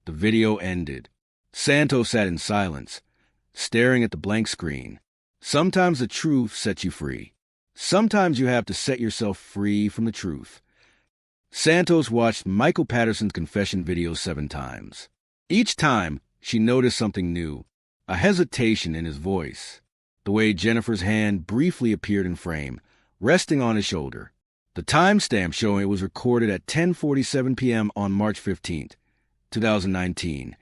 The video ended. Santos sat in silence, staring at the blank screen. Sometimes the truth sets you free. Sometimes you have to set yourself free from the truth. Santos watched Michael Patterson's confession video 7 times. Each time, she noticed something new, a hesitation in his voice, the way Jennifer's hand briefly appeared in frame, resting on his shoulder. The timestamp showing it was recorded at 10:47 p.m. on March 15th, 2019,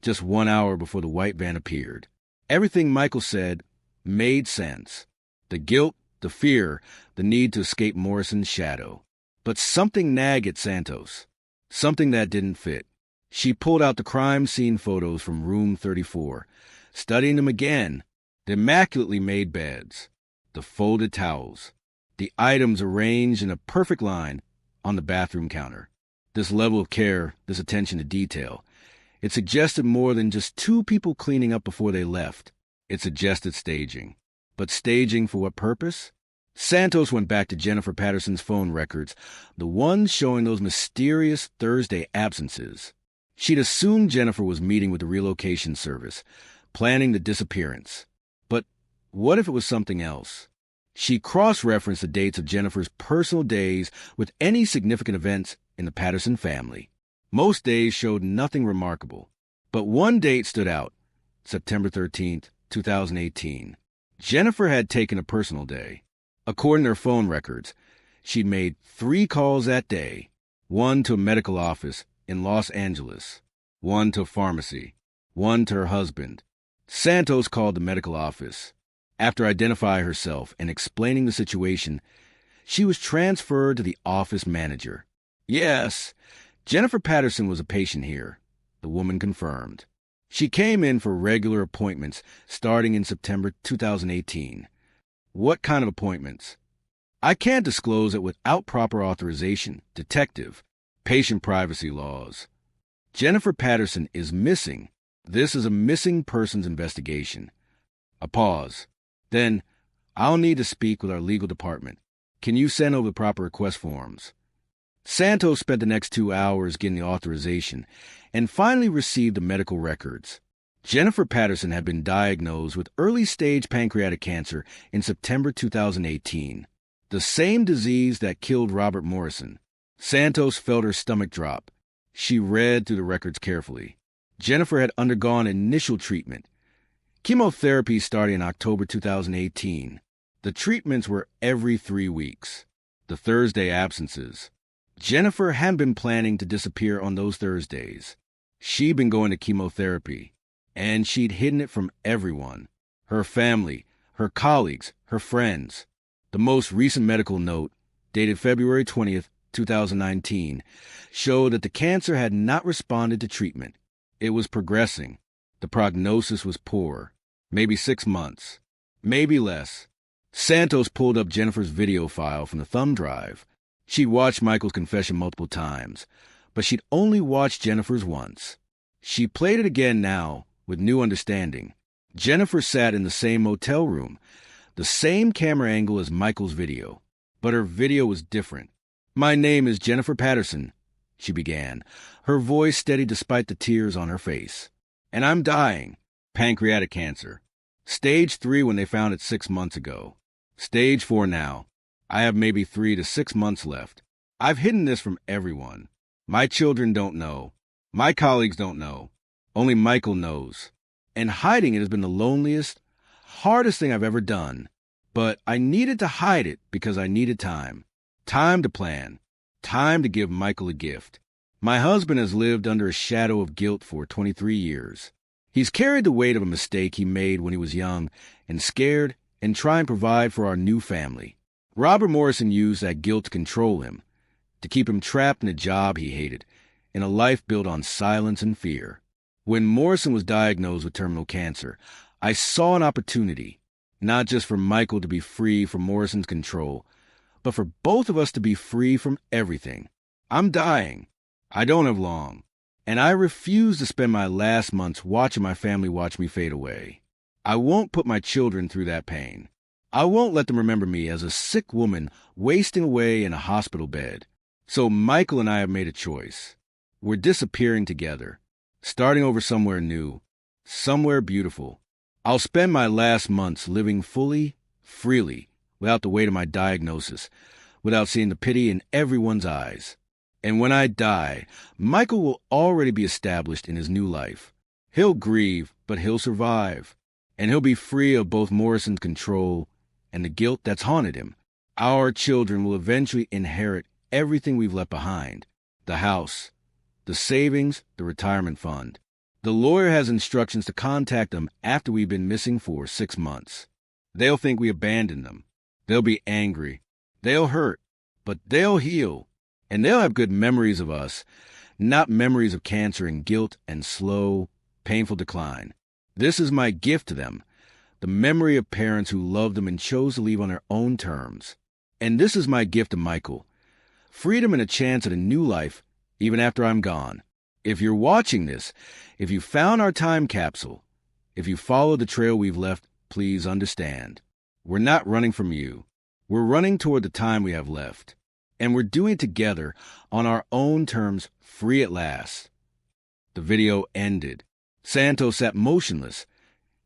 just 1 hour before the white van appeared. Everything Michael said made sense. The guilt, the fear, the need to escape Morrison's shadow. But something nagged at Santos. Something that didn't fit. She pulled out the crime scene photos from room 34, studying them again. The immaculately made beds, the folded towels, the items arranged in a perfect line on the bathroom counter. This level of care, this attention to detail, it suggested more than just 2 people cleaning up before they left. It suggested staging. But staging for what purpose? Santos went back to Jennifer Patterson's phone records, the ones showing those mysterious Thursday absences. She'd assumed Jennifer was meeting with the relocation service, planning the disappearance. But what if it was something else? She cross-referenced the dates of Jennifer's personal days with any significant events in the Patterson family. Most days showed nothing remarkable. But one date stood out, September 13th, 2018. Jennifer had taken a personal day. According to her phone records, she'd made 3 calls that day, 1 to a medical office in Los Angeles, 1 to a pharmacy, 1 to her husband. Santos called the medical office. After identifying herself and explaining the situation, she was transferred to the office manager. Yes, Jennifer Patterson was a patient here, the woman confirmed. She came in for regular appointments starting in September 2018. What kind of appointments? I can't disclose it without proper authorization, detective, patient privacy laws. Jennifer Patterson is missing. This is a missing persons investigation. A pause. Then, I'll need to speak with our legal department. Can you send over the proper request forms? Santos spent the next 2 hours getting the authorization and finally received the medical records. Jennifer Patterson had been diagnosed with early-stage pancreatic cancer in September 2018, the same disease that killed Robert Morrison. Santos felt her stomach drop. She read through the records carefully. Jennifer had undergone initial treatment. Chemotherapy started in October 2018. The treatments were every 3 weeks. The Thursday absences. Jennifer hadn't been planning to disappear on those Thursdays. She'd been going to chemotherapy, and she'd hidden it from everyone. Her family, her colleagues, her friends. The most recent medical note, dated February 20th, 2019, showed that the cancer had not responded to treatment. It was progressing. The prognosis was poor. Maybe 6 months. Maybe less. Santos pulled up Jennifer's video file from the thumb drive. She'd watched Michael's confession multiple times, but she'd only watched Jennifer's once. She played it again now, with new understanding. Jennifer sat in the same motel room, the same camera angle as Michael's video, but her video was different. "My name is Jennifer Patterson," she began, her voice steady despite the tears on her face. "And I'm dying. Pancreatic cancer. Stage 3 when they found it 6 months ago. Stage 4 now. I have maybe 3 to 6 months left. I've hidden this from everyone. My children don't know. My colleagues don't know. Only Michael knows. And hiding it has been the loneliest, hardest thing I've ever done. But I needed to hide it because I needed time. Time to plan. Time to give Michael a gift. My husband has lived under a shadow of guilt for 23 years. He's carried the weight of a mistake he made when he was young and scared and try and provide for our new family. Robert Morrison used that guilt to control him, to keep him trapped in a job he hated, in a life built on silence and fear. When Morrison was diagnosed with terminal cancer, I saw an opportunity, not just for Michael to be free from Morrison's control, but for both of us to be free from everything. I'm dying. I don't have long. And I refuse to spend my last months watching my family watch me fade away. I won't put my children through that pain. I won't let them remember me as a sick woman wasting away in a hospital bed. So Michael and I have made a choice. We're disappearing together, starting over somewhere new, somewhere beautiful. I'll spend my last months living fully, freely, without the weight of my diagnosis, without seeing the pity in everyone's eyes. And when I die, Michael will already be established in his new life. He'll grieve, but he'll survive. And he'll be free of both Morrison's control and the guilt that's haunted him. Our children will eventually inherit everything we've left behind. The house, the savings, the retirement fund. The lawyer has instructions to contact them after we've been missing for 6 months. They'll think we abandoned them. They'll be angry. They'll hurt, but they'll heal. And they'll have good memories of us, not memories of cancer and guilt and slow, painful decline. This is my gift to them, the memory of parents who loved them and chose to leave on their own terms. And this is my gift to Michael, freedom and a chance at a new life, even after I'm gone. If you're watching this, if you found our time capsule, if you follow the trail we've left, please understand. We're not running from you. We're running toward the time we have left. And we're doing it together on our own terms, free at last. The video ended. Santos sat motionless,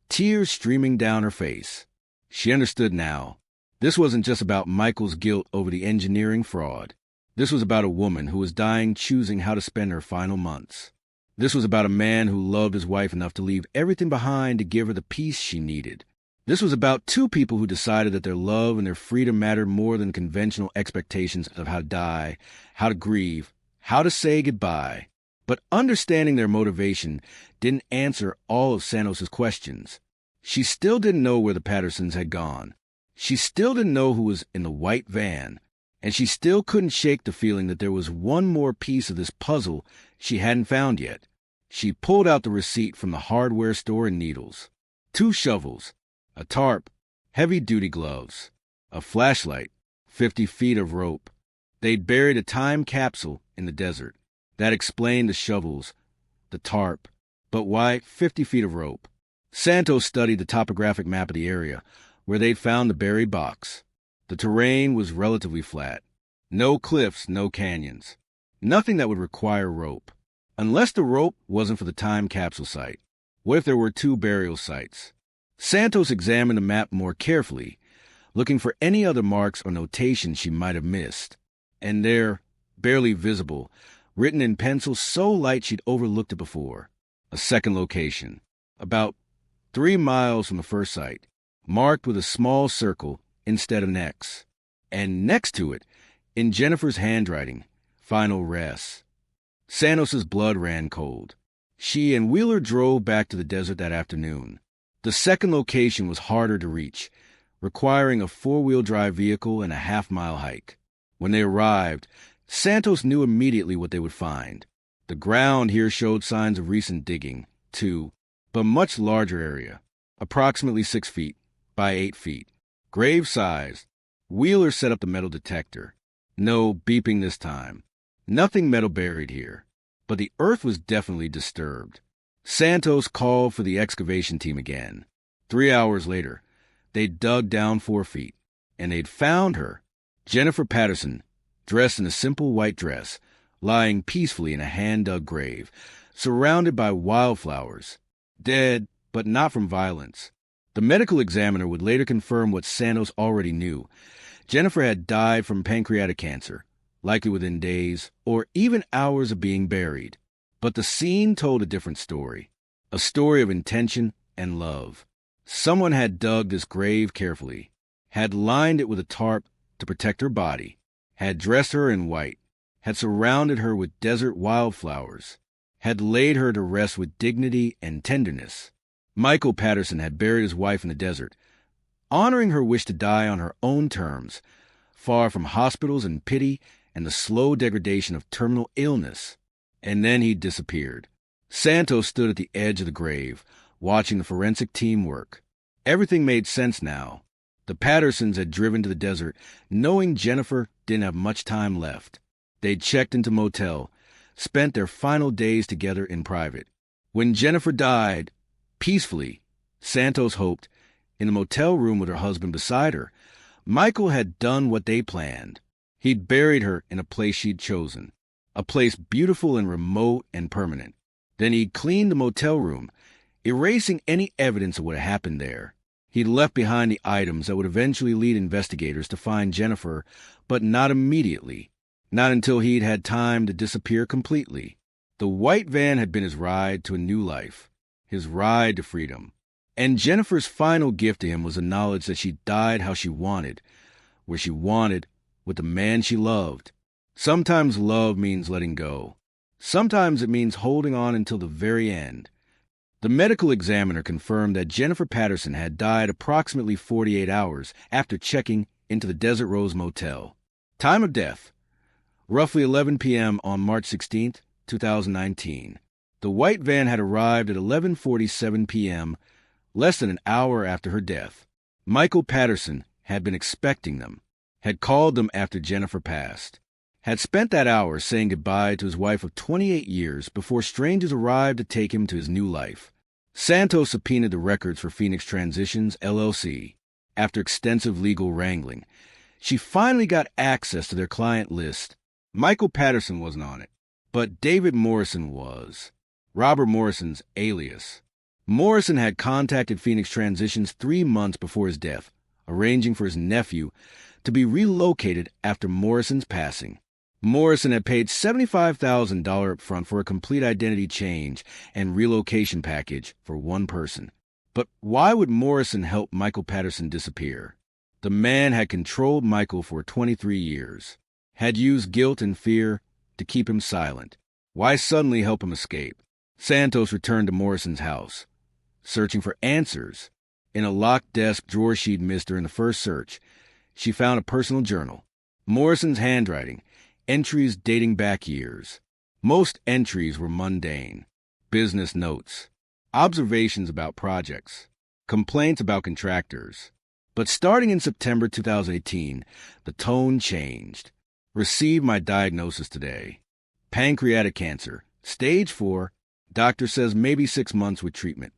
tears streaming down her face. She understood now. This wasn't just about Michael's guilt over the engineering fraud. This was about a woman who was dying choosing how to spend her final months. This was about a man who loved his wife enough to leave everything behind to give her the peace she needed. This was about two people who decided that their love and their freedom mattered more than conventional expectations of how to die, how to grieve, how to say goodbye. But understanding their motivation didn't answer all of Santos' questions. She still didn't know where the Pattersons had gone. She still didn't know who was in the white van. And she still couldn't shake the feeling that there was one more piece of this puzzle she hadn't found yet. She pulled out the receipt from the hardware store and needles. 2 shovels. A tarp, heavy-duty gloves, a flashlight, 50 feet of rope. They'd buried a time capsule in the desert. That explained the shovels, the tarp. But why 50 feet of rope? Santos studied the topographic map of the area, where they'd found the buried box. The terrain was relatively flat. No cliffs, no canyons. Nothing that would require rope. Unless the rope wasn't for the time capsule site. What if there were 2 burial sites? Santos examined the map more carefully, looking for any other marks or notations she might have missed. And there, barely visible, written in pencil so light she'd overlooked it before, a second location, about 3 miles from the first site, marked with a small circle instead of an X. And next to it, in Jennifer's handwriting, final rest. Santos' blood ran cold. She and Wheeler drove back to the desert that afternoon. The second location was harder to reach, requiring a four-wheel drive vehicle and a half-mile hike. When they arrived, Santos knew immediately what they would find. The ground here showed signs of recent digging, too, but much larger area, approximately 6 feet by 8 feet. Grave size. Wheeler set up the metal detector. No beeping this time. Nothing metal buried here, but the earth was definitely disturbed. Santos called for the excavation team again. 3 hours later, they dug down 4 feet, and they'd found her, Jennifer Patterson, dressed in a simple white dress, lying peacefully in a hand-dug grave, surrounded by wildflowers. Dead, but not from violence. The medical examiner would later confirm what Santos already knew. Jennifer had died from pancreatic cancer, likely within days or even hours of being buried. But the scene told a different story, a story of intention and love. Someone had dug this grave carefully, had lined it with a tarp to protect her body, had dressed her in white, had surrounded her with desert wildflowers, had laid her to rest with dignity and tenderness. Michael Patterson had buried his wife in the desert, honoring her wish to die on her own terms, far from hospitals and pity and the slow degradation of terminal illness. And then he disappeared. Santos stood at the edge of the grave, watching the forensic team work. Everything made sense now. The Pattersons had driven to the desert, knowing Jennifer didn't have much time left. They'd checked into a motel, spent their final days together in private. When Jennifer died, peacefully, Santos hoped, in the motel room with her husband beside her, Michael had done what they planned. He'd buried her in a place she'd chosen, a place beautiful and remote and permanent. Then he'd cleaned the motel room, erasing any evidence of what had happened there. He'd left behind the items that would eventually lead investigators to find Jennifer, but not immediately, not until he'd had time to disappear completely. The white van had been his ride to a new life, his ride to freedom. And Jennifer's final gift to him was the knowledge that she died how she wanted, where she wanted, with the man she loved. Sometimes love means letting go. Sometimes it means holding on until the very end. The medical examiner confirmed that Jennifer Patterson had died approximately 48 hours after checking into the Desert Rose Motel. Time of death, roughly 11 p.m. on March 16, 2019. The white van had arrived at 11:47 p.m., less than an hour after her death. Michael Patterson had been expecting them, had called them after Jennifer passed, had spent that hour saying goodbye to his wife of 28 years before strangers arrived to take him to his new life. Santos subpoenaed the records for Phoenix Transitions, LLC. After extensive legal wrangling, she finally got access to their client list. Michael Patterson wasn't on it, but David Morrison was, Robert Morrison's alias. Morrison had contacted Phoenix Transitions 3 months before his death, arranging for his nephew to be relocated after Morrison's passing. Morrison had paid $75,000 up front for a complete identity change and relocation package for one person. But why would Morrison help Michael Patterson disappear? The man had controlled Michael for 23 years, had used guilt and fear to keep him silent. Why suddenly help him escape? Santos returned to Morrison's house, searching for answers. In a locked desk drawer she'd missed during the first search, she found a personal journal. Morrison's handwriting, entries dating back years. Most entries were mundane. Business notes, observations about projects, complaints about contractors. But starting in September 2018, the tone changed. Received my diagnosis today. Pancreatic cancer, stage 4. Doctor says maybe 6 months with treatment,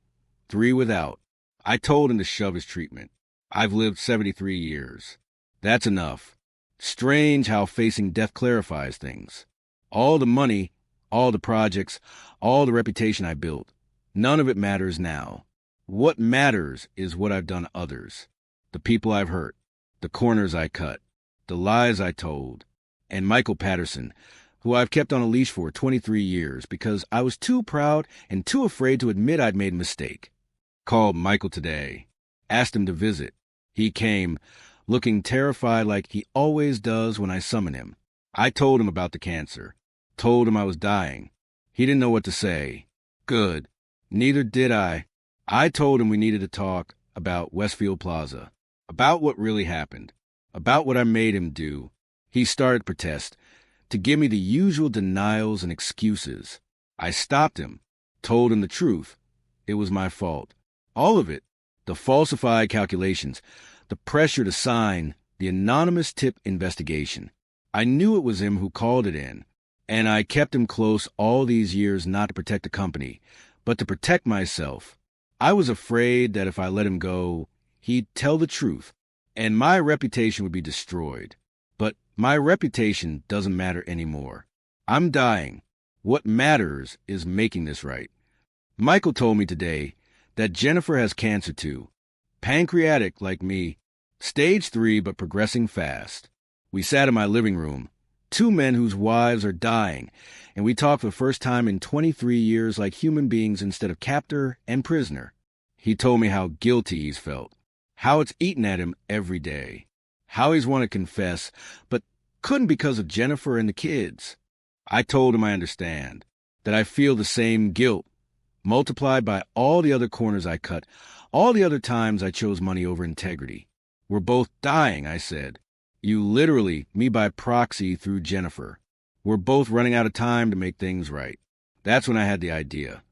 3 without. I told him to shove his treatment. I've lived 73 years. That's enough. Strange how facing death clarifies things. All the money, all the projects, all the reputation I built, none of it matters now. What matters is what I've done to others, the people I've hurt, the corners I cut, the lies I told, and Michael Patterson, who I've kept on a leash for 23 years because I was too proud and too afraid to admit I'd made a mistake. Called Michael today, asked him to visit. He came, looking terrified like he always does when I summon him. I told him about the cancer, told him I was dying. He didn't know what to say. Good. Neither did I. I told him we needed to talk about Westfield Plaza, about what really happened, about what I made him do. He started to protest, to give me the usual denials and excuses. I stopped him, told him the truth. It was my fault. All of it. The falsified calculations, the pressure to sign, the anonymous tip investigation. I knew it was him who called it in, and I kept him close all these years not to protect the company, but to protect myself. I was afraid that if I let him go, he'd tell the truth, and my reputation would be destroyed. But my reputation doesn't matter anymore. I'm dying. What matters is making this right. Michael told me today that Jennifer has cancer too. Pancreatic like me. Stage 3 but progressing fast. We sat in my living room, two men whose wives are dying, and we talked for the first time in 23 years like human beings instead of captor and prisoner. He told me how guilty he's felt, how it's eaten at him every day, how he's wanted to confess, but couldn't because of Jennifer and the kids. I told him I understand, that I feel the same guilt, multiplied by all the other corners I cut, all the other times I chose money over integrity. We're both dying, I said. You literally, me by proxy through Jennifer. We're both running out of time to make things right. That's when I had the idea.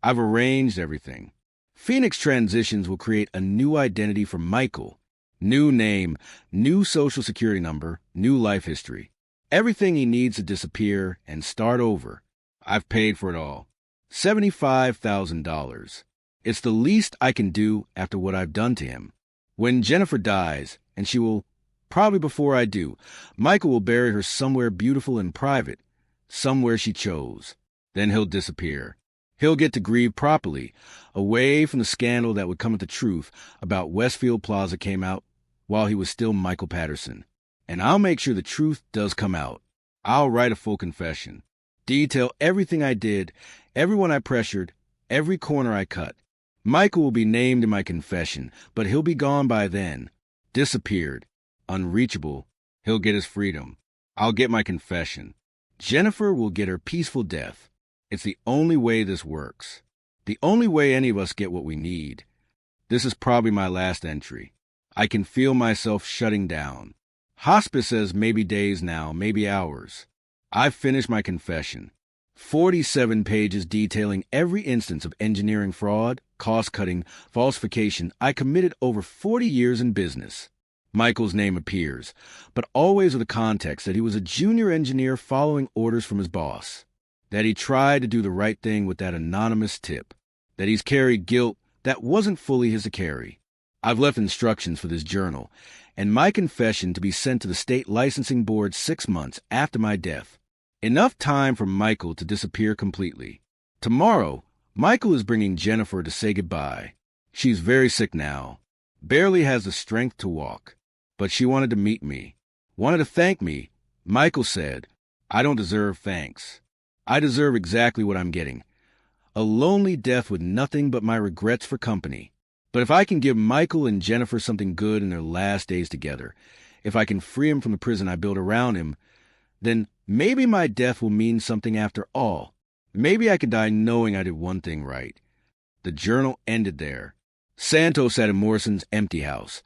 I've arranged everything. Phoenix Transitions will create a new identity for Michael. New name, new social security number, new life history. Everything he needs to disappear and start over. I've paid for it all. $75,000. It's the least I can do after what I've done to him. When Jennifer dies, and she will, probably before I do, Michael will bury her somewhere beautiful and private, somewhere she chose. Then he'll disappear. He'll get to grieve properly, away from the scandal that would come at the truth about Westfield Plaza came out while he was still Michael Patterson. And I'll make sure the truth does come out. I'll write a full confession. Detail everything I did, everyone I pressured, every corner I cut. Michael will be named in my confession, but he'll be gone by then. Disappeared. Unreachable. He'll get his freedom. I'll get my confession. Jennifer will get her peaceful death. It's the only way this works. The only way any of us get what we need. This is probably my last entry. I can feel myself shutting down. Hospice says maybe days now, maybe hours. I've finished my confession. 47 pages detailing every instance of engineering fraud, cost-cutting, falsification I committed over 40 years in business. Michael's name appears, but always with the context that he was a junior engineer following orders from his boss, that he tried to do the right thing with that anonymous tip, that he's carried guilt that wasn't fully his to carry. I've left instructions for this journal, and my confession to be sent to the state licensing board 6 months after my death. Enough time for Michael to disappear completely. Tomorrow, Michael is bringing Jennifer to say goodbye. She's very sick now, barely has the strength to walk, but she wanted to meet me, wanted to thank me. Michael said, I don't deserve thanks. I deserve exactly what I'm getting. A lonely death with nothing but my regrets for company. But if I can give Michael and Jennifer something good in their last days together, if I can free him from the prison I built around him, then maybe my death will mean something after all. Maybe I could die knowing I did one thing right. The journal ended there. Santos sat in Morrison's empty house,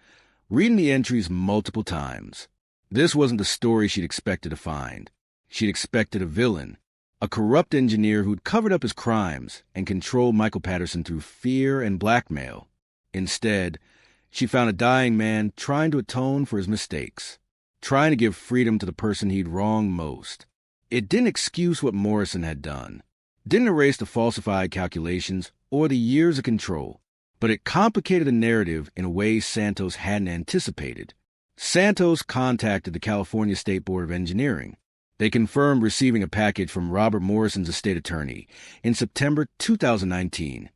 reading the entries multiple times. This wasn't the story she'd expected to find. She'd expected a villain, a corrupt engineer who'd covered up his crimes and controlled Michael Patterson through fear and blackmail. Instead, she found a dying man trying to atone for his mistakes, trying to give freedom to the person he'd wronged most. It didn't excuse what Morrison had done, didn't erase the falsified calculations or the years of control, but it complicated the narrative in a way Santos hadn't anticipated. Santos contacted the California State Board of Engineering. They confirmed receiving a package from Robert Morrison's estate attorney in September 2019,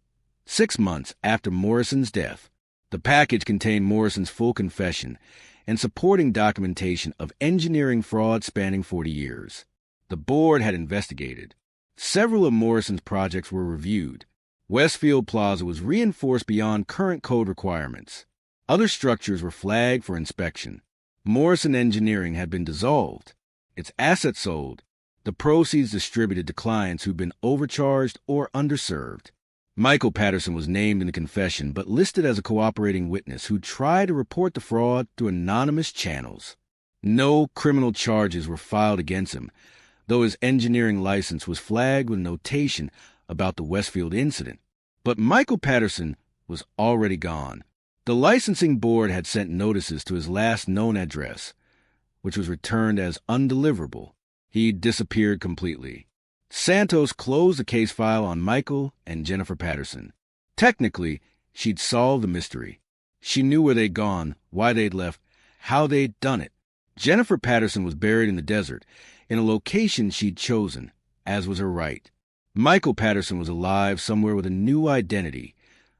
6 months after Morrison's death. The package contained Morrison's full confession and supporting documentation of engineering fraud spanning 40 years. The board had investigated. Several of Morrison's projects were reviewed. Westfield Plaza was reinforced beyond current code requirements. Other structures were flagged for inspection. Morrison Engineering had been dissolved, its assets sold, the proceeds distributed to clients who'd been overcharged or underserved. Michael Patterson was named in the confession, but listed as a cooperating witness who tried to report the fraud through anonymous channels. No criminal charges were filed against him, though his engineering license was flagged with notation about the Westfield incident. But Michael Patterson was already gone. The licensing board had sent notices to his last known address, which was returned as undeliverable. He disappeared completely. Santos closed the case file on Michael and Jennifer Patterson. Technically, she'd solved the mystery. She knew where they'd gone, why they'd left, how they'd done it. Jennifer Patterson was buried in the desert, in a location she'd chosen, as was her right. Michael Patterson was alive somewhere with a new identity,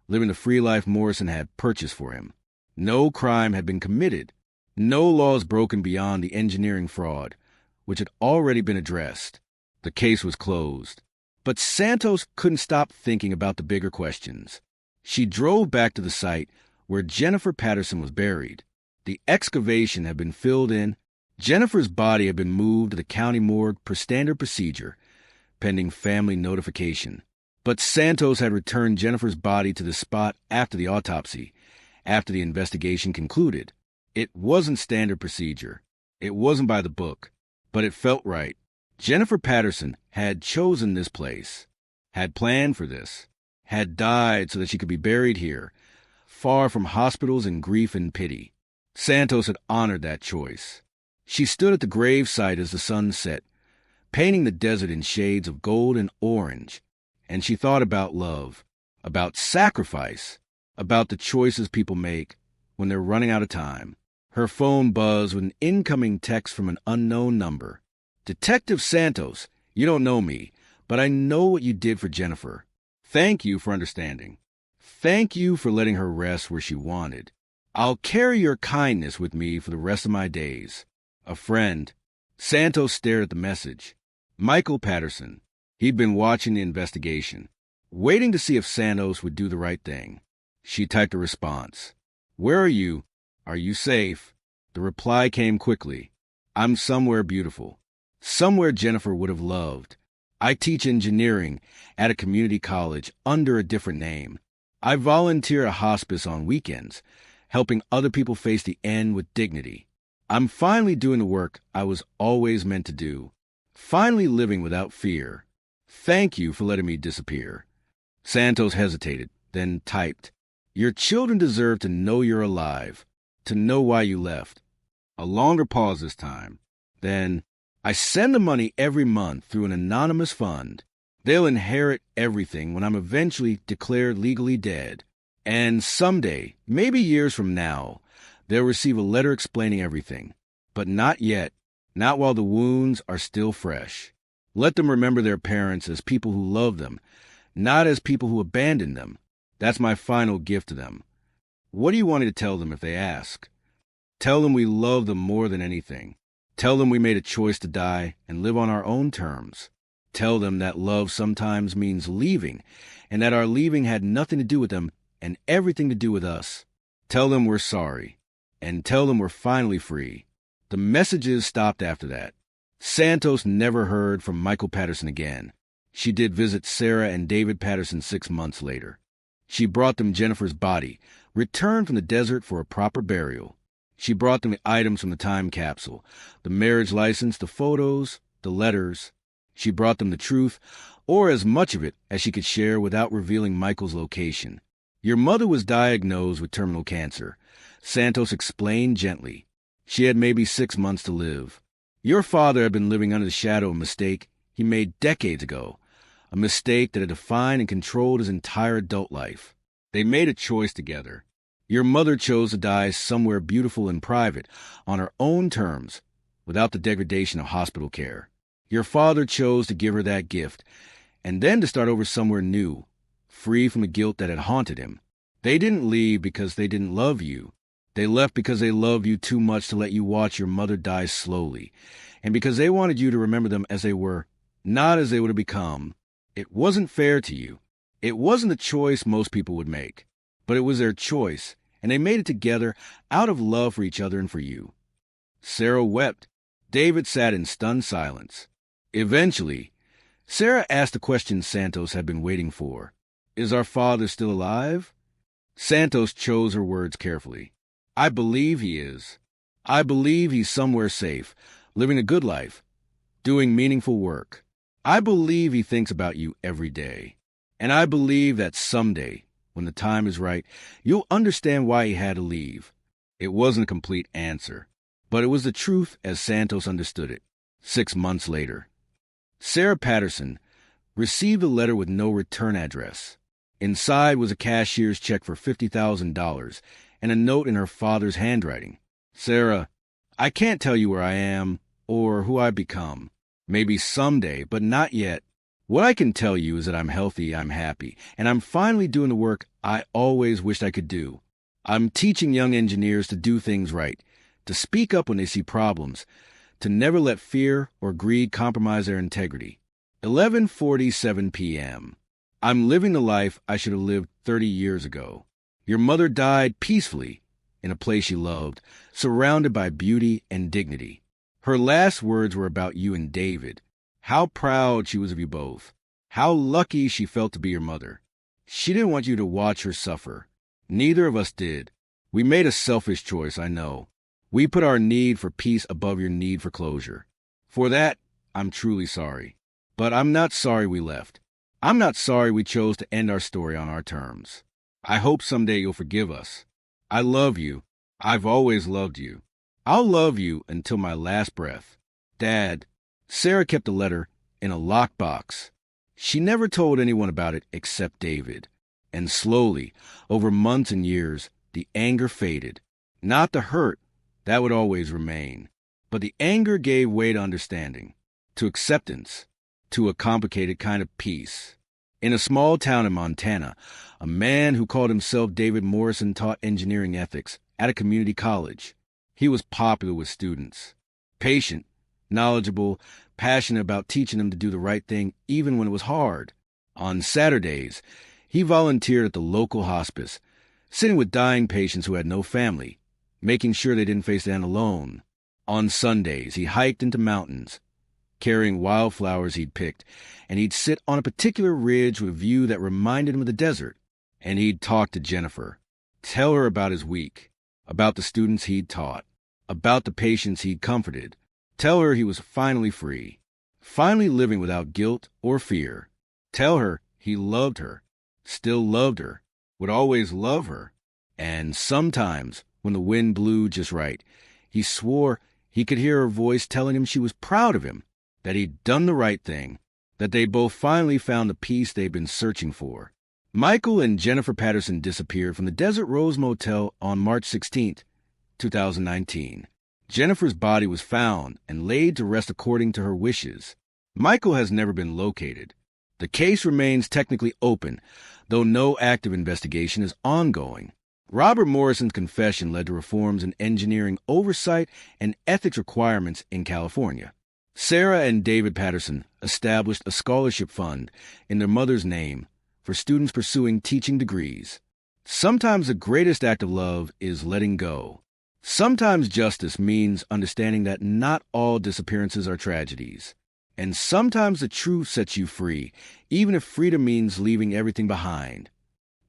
living the free life Morrison had purchased for him. No crime had been committed, no laws broken beyond the engineering fraud, which had already been addressed. The case was closed. But Santos couldn't stop thinking about the bigger questions. She drove back to the site where Jennifer Patterson was buried. The excavation had been filled in. Jennifer's body had been moved to the county morgue per standard procedure, pending family notification. But Santos had returned Jennifer's body to the spot after the autopsy, after the investigation concluded. It wasn't standard procedure. It wasn't by the book, but it felt right. Jennifer Patterson had chosen this place, had planned for this, had died so that she could be buried here, far from hospitals and grief and pity. Santos had honored that choice. She stood at the grave site as the sun set, painting the desert in shades of gold and orange, and she thought about love, about sacrifice, about the choices people make when they're running out of time. Her phone buzzed with an incoming text from an unknown number. Detective Santos, you don't know me, but I know what you did for Jennifer. Thank you for understanding. Thank you for letting her rest where she wanted. I'll carry your kindness with me for the rest of my days. A friend. Santos stared at the message. Michael Patterson. He'd been watching the investigation, waiting to see if Santos would do the right thing. She typed a response. Where are you? Are you safe? The reply came quickly. I'm somewhere beautiful. Somewhere Jennifer would have loved. I teach engineering at a community college under a different name. I volunteer at a hospice on weekends, helping other people face the end with dignity. I'm finally doing the work I was always meant to do. Finally living without fear. Thank you for letting me disappear. Santos hesitated, then typed. Your children deserve to know you're alive, to know why you left. A longer pause this time. Then, I send the money every month through an anonymous fund. They'll inherit everything when I'm eventually declared legally dead. And someday, maybe years from now, they'll receive a letter explaining everything. But not yet, not while the wounds are still fresh. Let them remember their parents as people who love them, not as people who abandoned them. That's my final gift to them. What do you want me to tell them if they ask? Tell them we love them more than anything. Tell them we made a choice to die and live on our own terms. Tell them that love sometimes means leaving, and that our leaving had nothing to do with them and everything to do with us. Tell them we're sorry, and tell them we're finally free. The messages stopped after that. Santos never heard from Michael Patterson again. She did visit Sarah and David Patterson 6 months later. She brought them Jennifer's body, returned from the desert for a proper burial. She brought them the items from the time capsule, the marriage license, the photos, the letters. She brought them the truth, or as much of it as she could share without revealing Michael's location. Your mother was diagnosed with terminal cancer, Santos explained gently. She had maybe 6 months to live. Your father had been living under the shadow of a mistake he made decades ago, a mistake that had defined and controlled his entire adult life. They made a choice together. Your mother chose to die somewhere beautiful and private, on her own terms, without the degradation of hospital care. Your father chose to give her that gift, and then to start over somewhere new, free from the guilt that had haunted him. They didn't leave because they didn't love you. They left because they loved you too much to let you watch your mother die slowly, and because they wanted you to remember them as they were, not as they would have become. It wasn't fair to you. It wasn't a choice most people would make, but it was their choice, and they made it together out of love for each other and for you. Sarah wept. David sat in stunned silence. Eventually, Sarah asked the question Santos had been waiting for. Is our father still alive? Santos chose her words carefully. I believe he is. I believe he's somewhere safe, living a good life, doing meaningful work. I believe he thinks about you every day. And I believe that someday, when the time is right, you'll understand why he had to leave. It wasn't a complete answer, but it was the truth as Santos understood it. 6 months later, Sarah Patterson received a letter with no return address. Inside was a cashier's check for $50,000 and a note in her father's handwriting. Sarah, I can't tell you where I am or who I've become. Maybe someday, but not yet. What I can tell you is that I'm healthy, I'm happy, and I'm finally doing the work I always wished I could do. I'm teaching young engineers to do things right, to speak up when they see problems, to never let fear or greed compromise their integrity. 11:47 p.m. I'm living the life I should have lived 30 years ago. Your mother died peacefully in a place she loved, surrounded by beauty and dignity. Her last words were about you and David. How proud she was of you both. How lucky she felt to be your mother. She didn't want you to watch her suffer. Neither of us did. We made a selfish choice, I know. We put our need for peace above your need for closure. For that, I'm truly sorry. But I'm not sorry we left. I'm not sorry we chose to end our story on our terms. I hope someday you'll forgive us. I love you. I've always loved you. I'll love you until my last breath. Dad. Sarah kept the letter in a locked box. She never told anyone about it except David. And slowly, over months and years, the anger faded. Not the hurt, that would always remain. But the anger gave way to understanding, to acceptance, to a complicated kind of peace. In a small town in Montana, a man who called himself David Morrison taught engineering ethics at a community college. He was popular with students, patient, knowledgeable, passionate about teaching them to do the right thing even when it was hard. On Saturdays, he volunteered at the local hospice, sitting with dying patients who had no family, making sure they didn't face the end alone. On Sundays, he hiked into mountains, carrying wildflowers he'd picked, and he'd sit on a particular ridge with a view that reminded him of the desert. And he'd talk to Jennifer, tell her about his week, about the students he'd taught, about the patients he'd comforted, tell her he was finally free, finally living without guilt or fear. Tell her he loved her, still loved her, would always love her. And sometimes, when the wind blew just right, he swore he could hear her voice telling him she was proud of him, that he'd done the right thing, that they both finally found the peace they'd been searching for. Michael and Jennifer Patterson disappeared from the Desert Rose Motel on March 16, 2019. Jennifer's body was found and laid to rest according to her wishes. Michael has never been located. The case remains technically open, though no active investigation is ongoing. Robert Morrison's confession led to reforms in engineering oversight and ethics requirements in California. Sarah and David Patterson established a scholarship fund in their mother's name for students pursuing teaching degrees. Sometimes the greatest act of love is letting go. Sometimes justice means understanding that not all disappearances are tragedies. And sometimes the truth sets you free, even if freedom means leaving everything behind.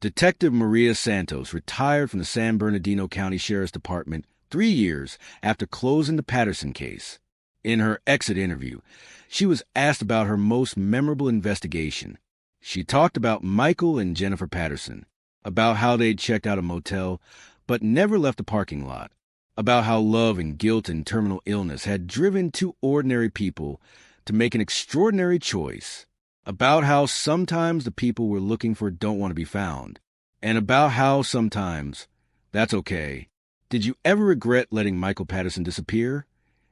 Detective Maria Santos retired from the San Bernardino County Sheriff's Department 3 years after closing the Patterson case. In her exit interview, she was asked about her most memorable investigation. She talked about Michael and Jennifer Patterson, about how they'd checked out a motel but never left the parking lot, about how love and guilt and terminal illness had driven two ordinary people to make an extraordinary choice, about how sometimes the people we're looking for don't want to be found, and about how sometimes that's okay. Did you ever regret letting Michael Patterson disappear?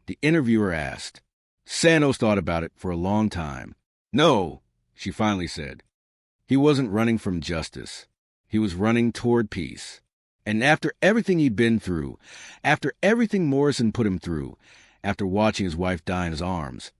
The interviewer asked. Santos thought about it for a long time. No, she finally said. He wasn't running from justice. He was running toward peace. And after everything he'd been through, after everything Morrison put him through, after watching his wife die in his arms,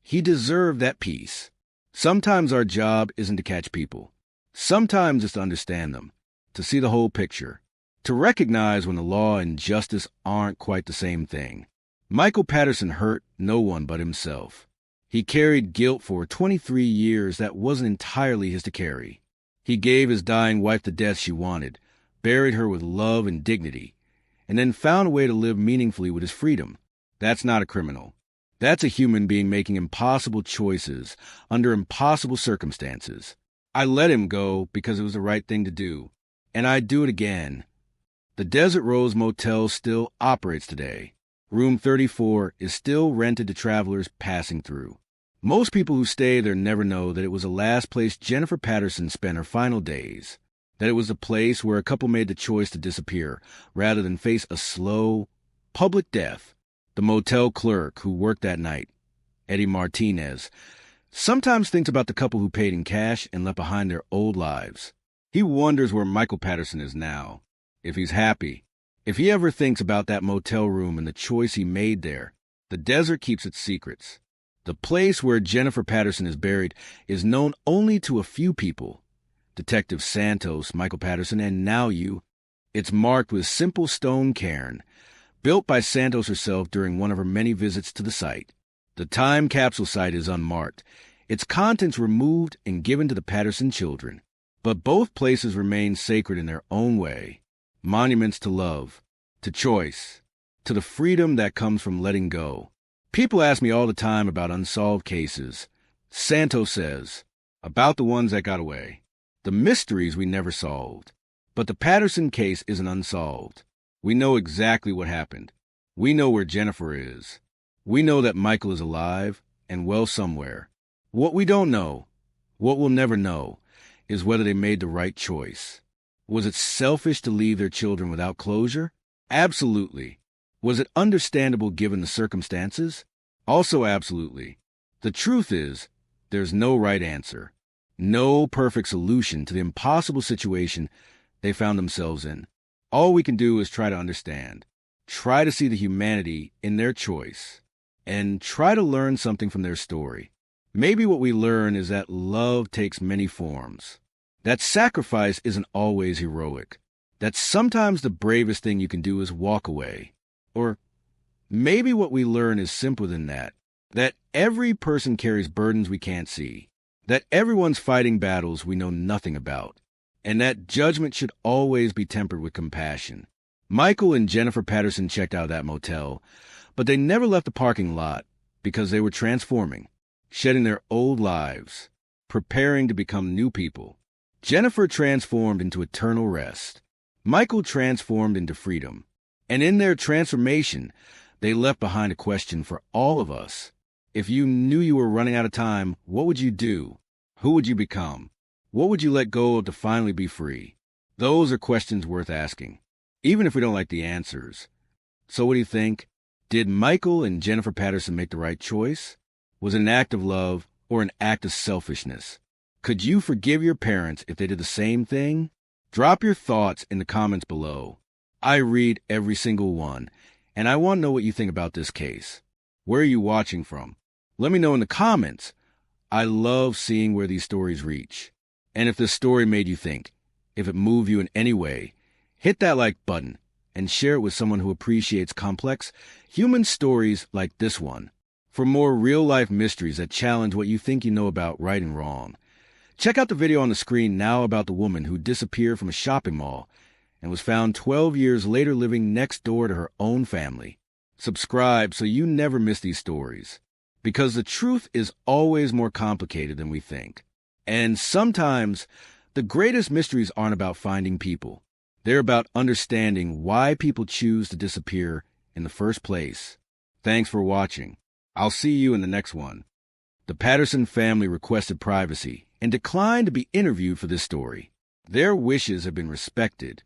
he deserved that peace. Sometimes our job isn't to catch people. Sometimes it's to understand them, to see the whole picture, to recognize when the law and justice aren't quite the same thing. Michael Patterson hurt no one but himself. He carried guilt for 23 years that wasn't entirely his to carry. He gave his dying wife the death she wanted, buried her with love and dignity, and then found a way to live meaningfully with his freedom. That's not a criminal. That's a human being making impossible choices under impossible circumstances. I let him go because it was the right thing to do, and I'd do it again. The Desert Rose Motel still operates today. Room 34 is still rented to travelers passing through. Most people who stay there never know that it was the last place Jennifer Patterson spent her final days, that it was the place where a couple made the choice to disappear rather than face a slow, public death. The motel clerk who worked that night, Eddie Martinez, sometimes thinks about the couple who paid in cash and left behind their old lives. He wonders where Michael Patterson is now, if he's happy. If he ever thinks about that motel room and the choice he made there. The desert keeps its secrets. The place where Jennifer Patterson is buried is known only to a few people. Detective Santos, Michael Patterson, and now you. It's marked with simple stone cairn, built by Santos herself during one of her many visits to the site. The time capsule site is unmarked, its contents removed and given to the Patterson children. But both places remain sacred in their own way. Monuments to love, to choice, to the freedom that comes from letting go. People ask me all the time about unsolved cases. Santos says, about the ones that got away, the mysteries we never solved. But the Patterson case isn't unsolved. We know exactly what happened. We know where Jennifer is. We know that Michael is alive and well somewhere. What we don't know, what we'll never know, is whether they made the right choice. Was it selfish to leave their children without closure? Absolutely. Was it understandable given the circumstances? Also absolutely. The truth is, there's no right answer. No perfect solution to the impossible situation they found themselves in. All we can do is try to understand, try to see the humanity in their choice, and try to learn something from their story. Maybe what we learn is that love takes many forms, that sacrifice isn't always heroic, that sometimes the bravest thing you can do is walk away. Or maybe what we learn is simpler than that every person carries burdens we can't see, that everyone's fighting battles we know nothing about, and that judgment should always be tempered with compassion. Michael and Jennifer Patterson checked out of that motel, but they never left the parking lot because they were transforming, shedding their old lives, preparing to become new people. Jennifer transformed into eternal rest. Michael transformed into freedom. And in their transformation, they left behind a question for all of us. If you knew you were running out of time, what would you do? Who would you become? What would you let go of to finally be free? Those are questions worth asking, even if we don't like the answers. So what do you think? Did Michael and Jennifer Patterson make the right choice? Was it an act of love or an act of selfishness? Could you forgive your parents if they did the same thing? Drop your thoughts in the comments below. I read every single one, and I want to know what you think about this case. Where are you watching from? Let me know in the comments. I love seeing where these stories reach. And if this story made you think, if it moved you in any way, hit that like button and share it with someone who appreciates complex human stories like this one. For more real-life mysteries that challenge what you think you know about right and wrong, check out the video on the screen now about the woman who disappeared from a shopping mall and was found 12 years later living next door to her own family. Subscribe so you never miss these stories, because the truth is always more complicated than we think. And sometimes the greatest mysteries aren't about finding people. They're about understanding why people choose to disappear in the first place. Thanks for watching. I'll see you in the next one. The Patterson family requested privacy and declined to be interviewed for this story. Their wishes have been respected.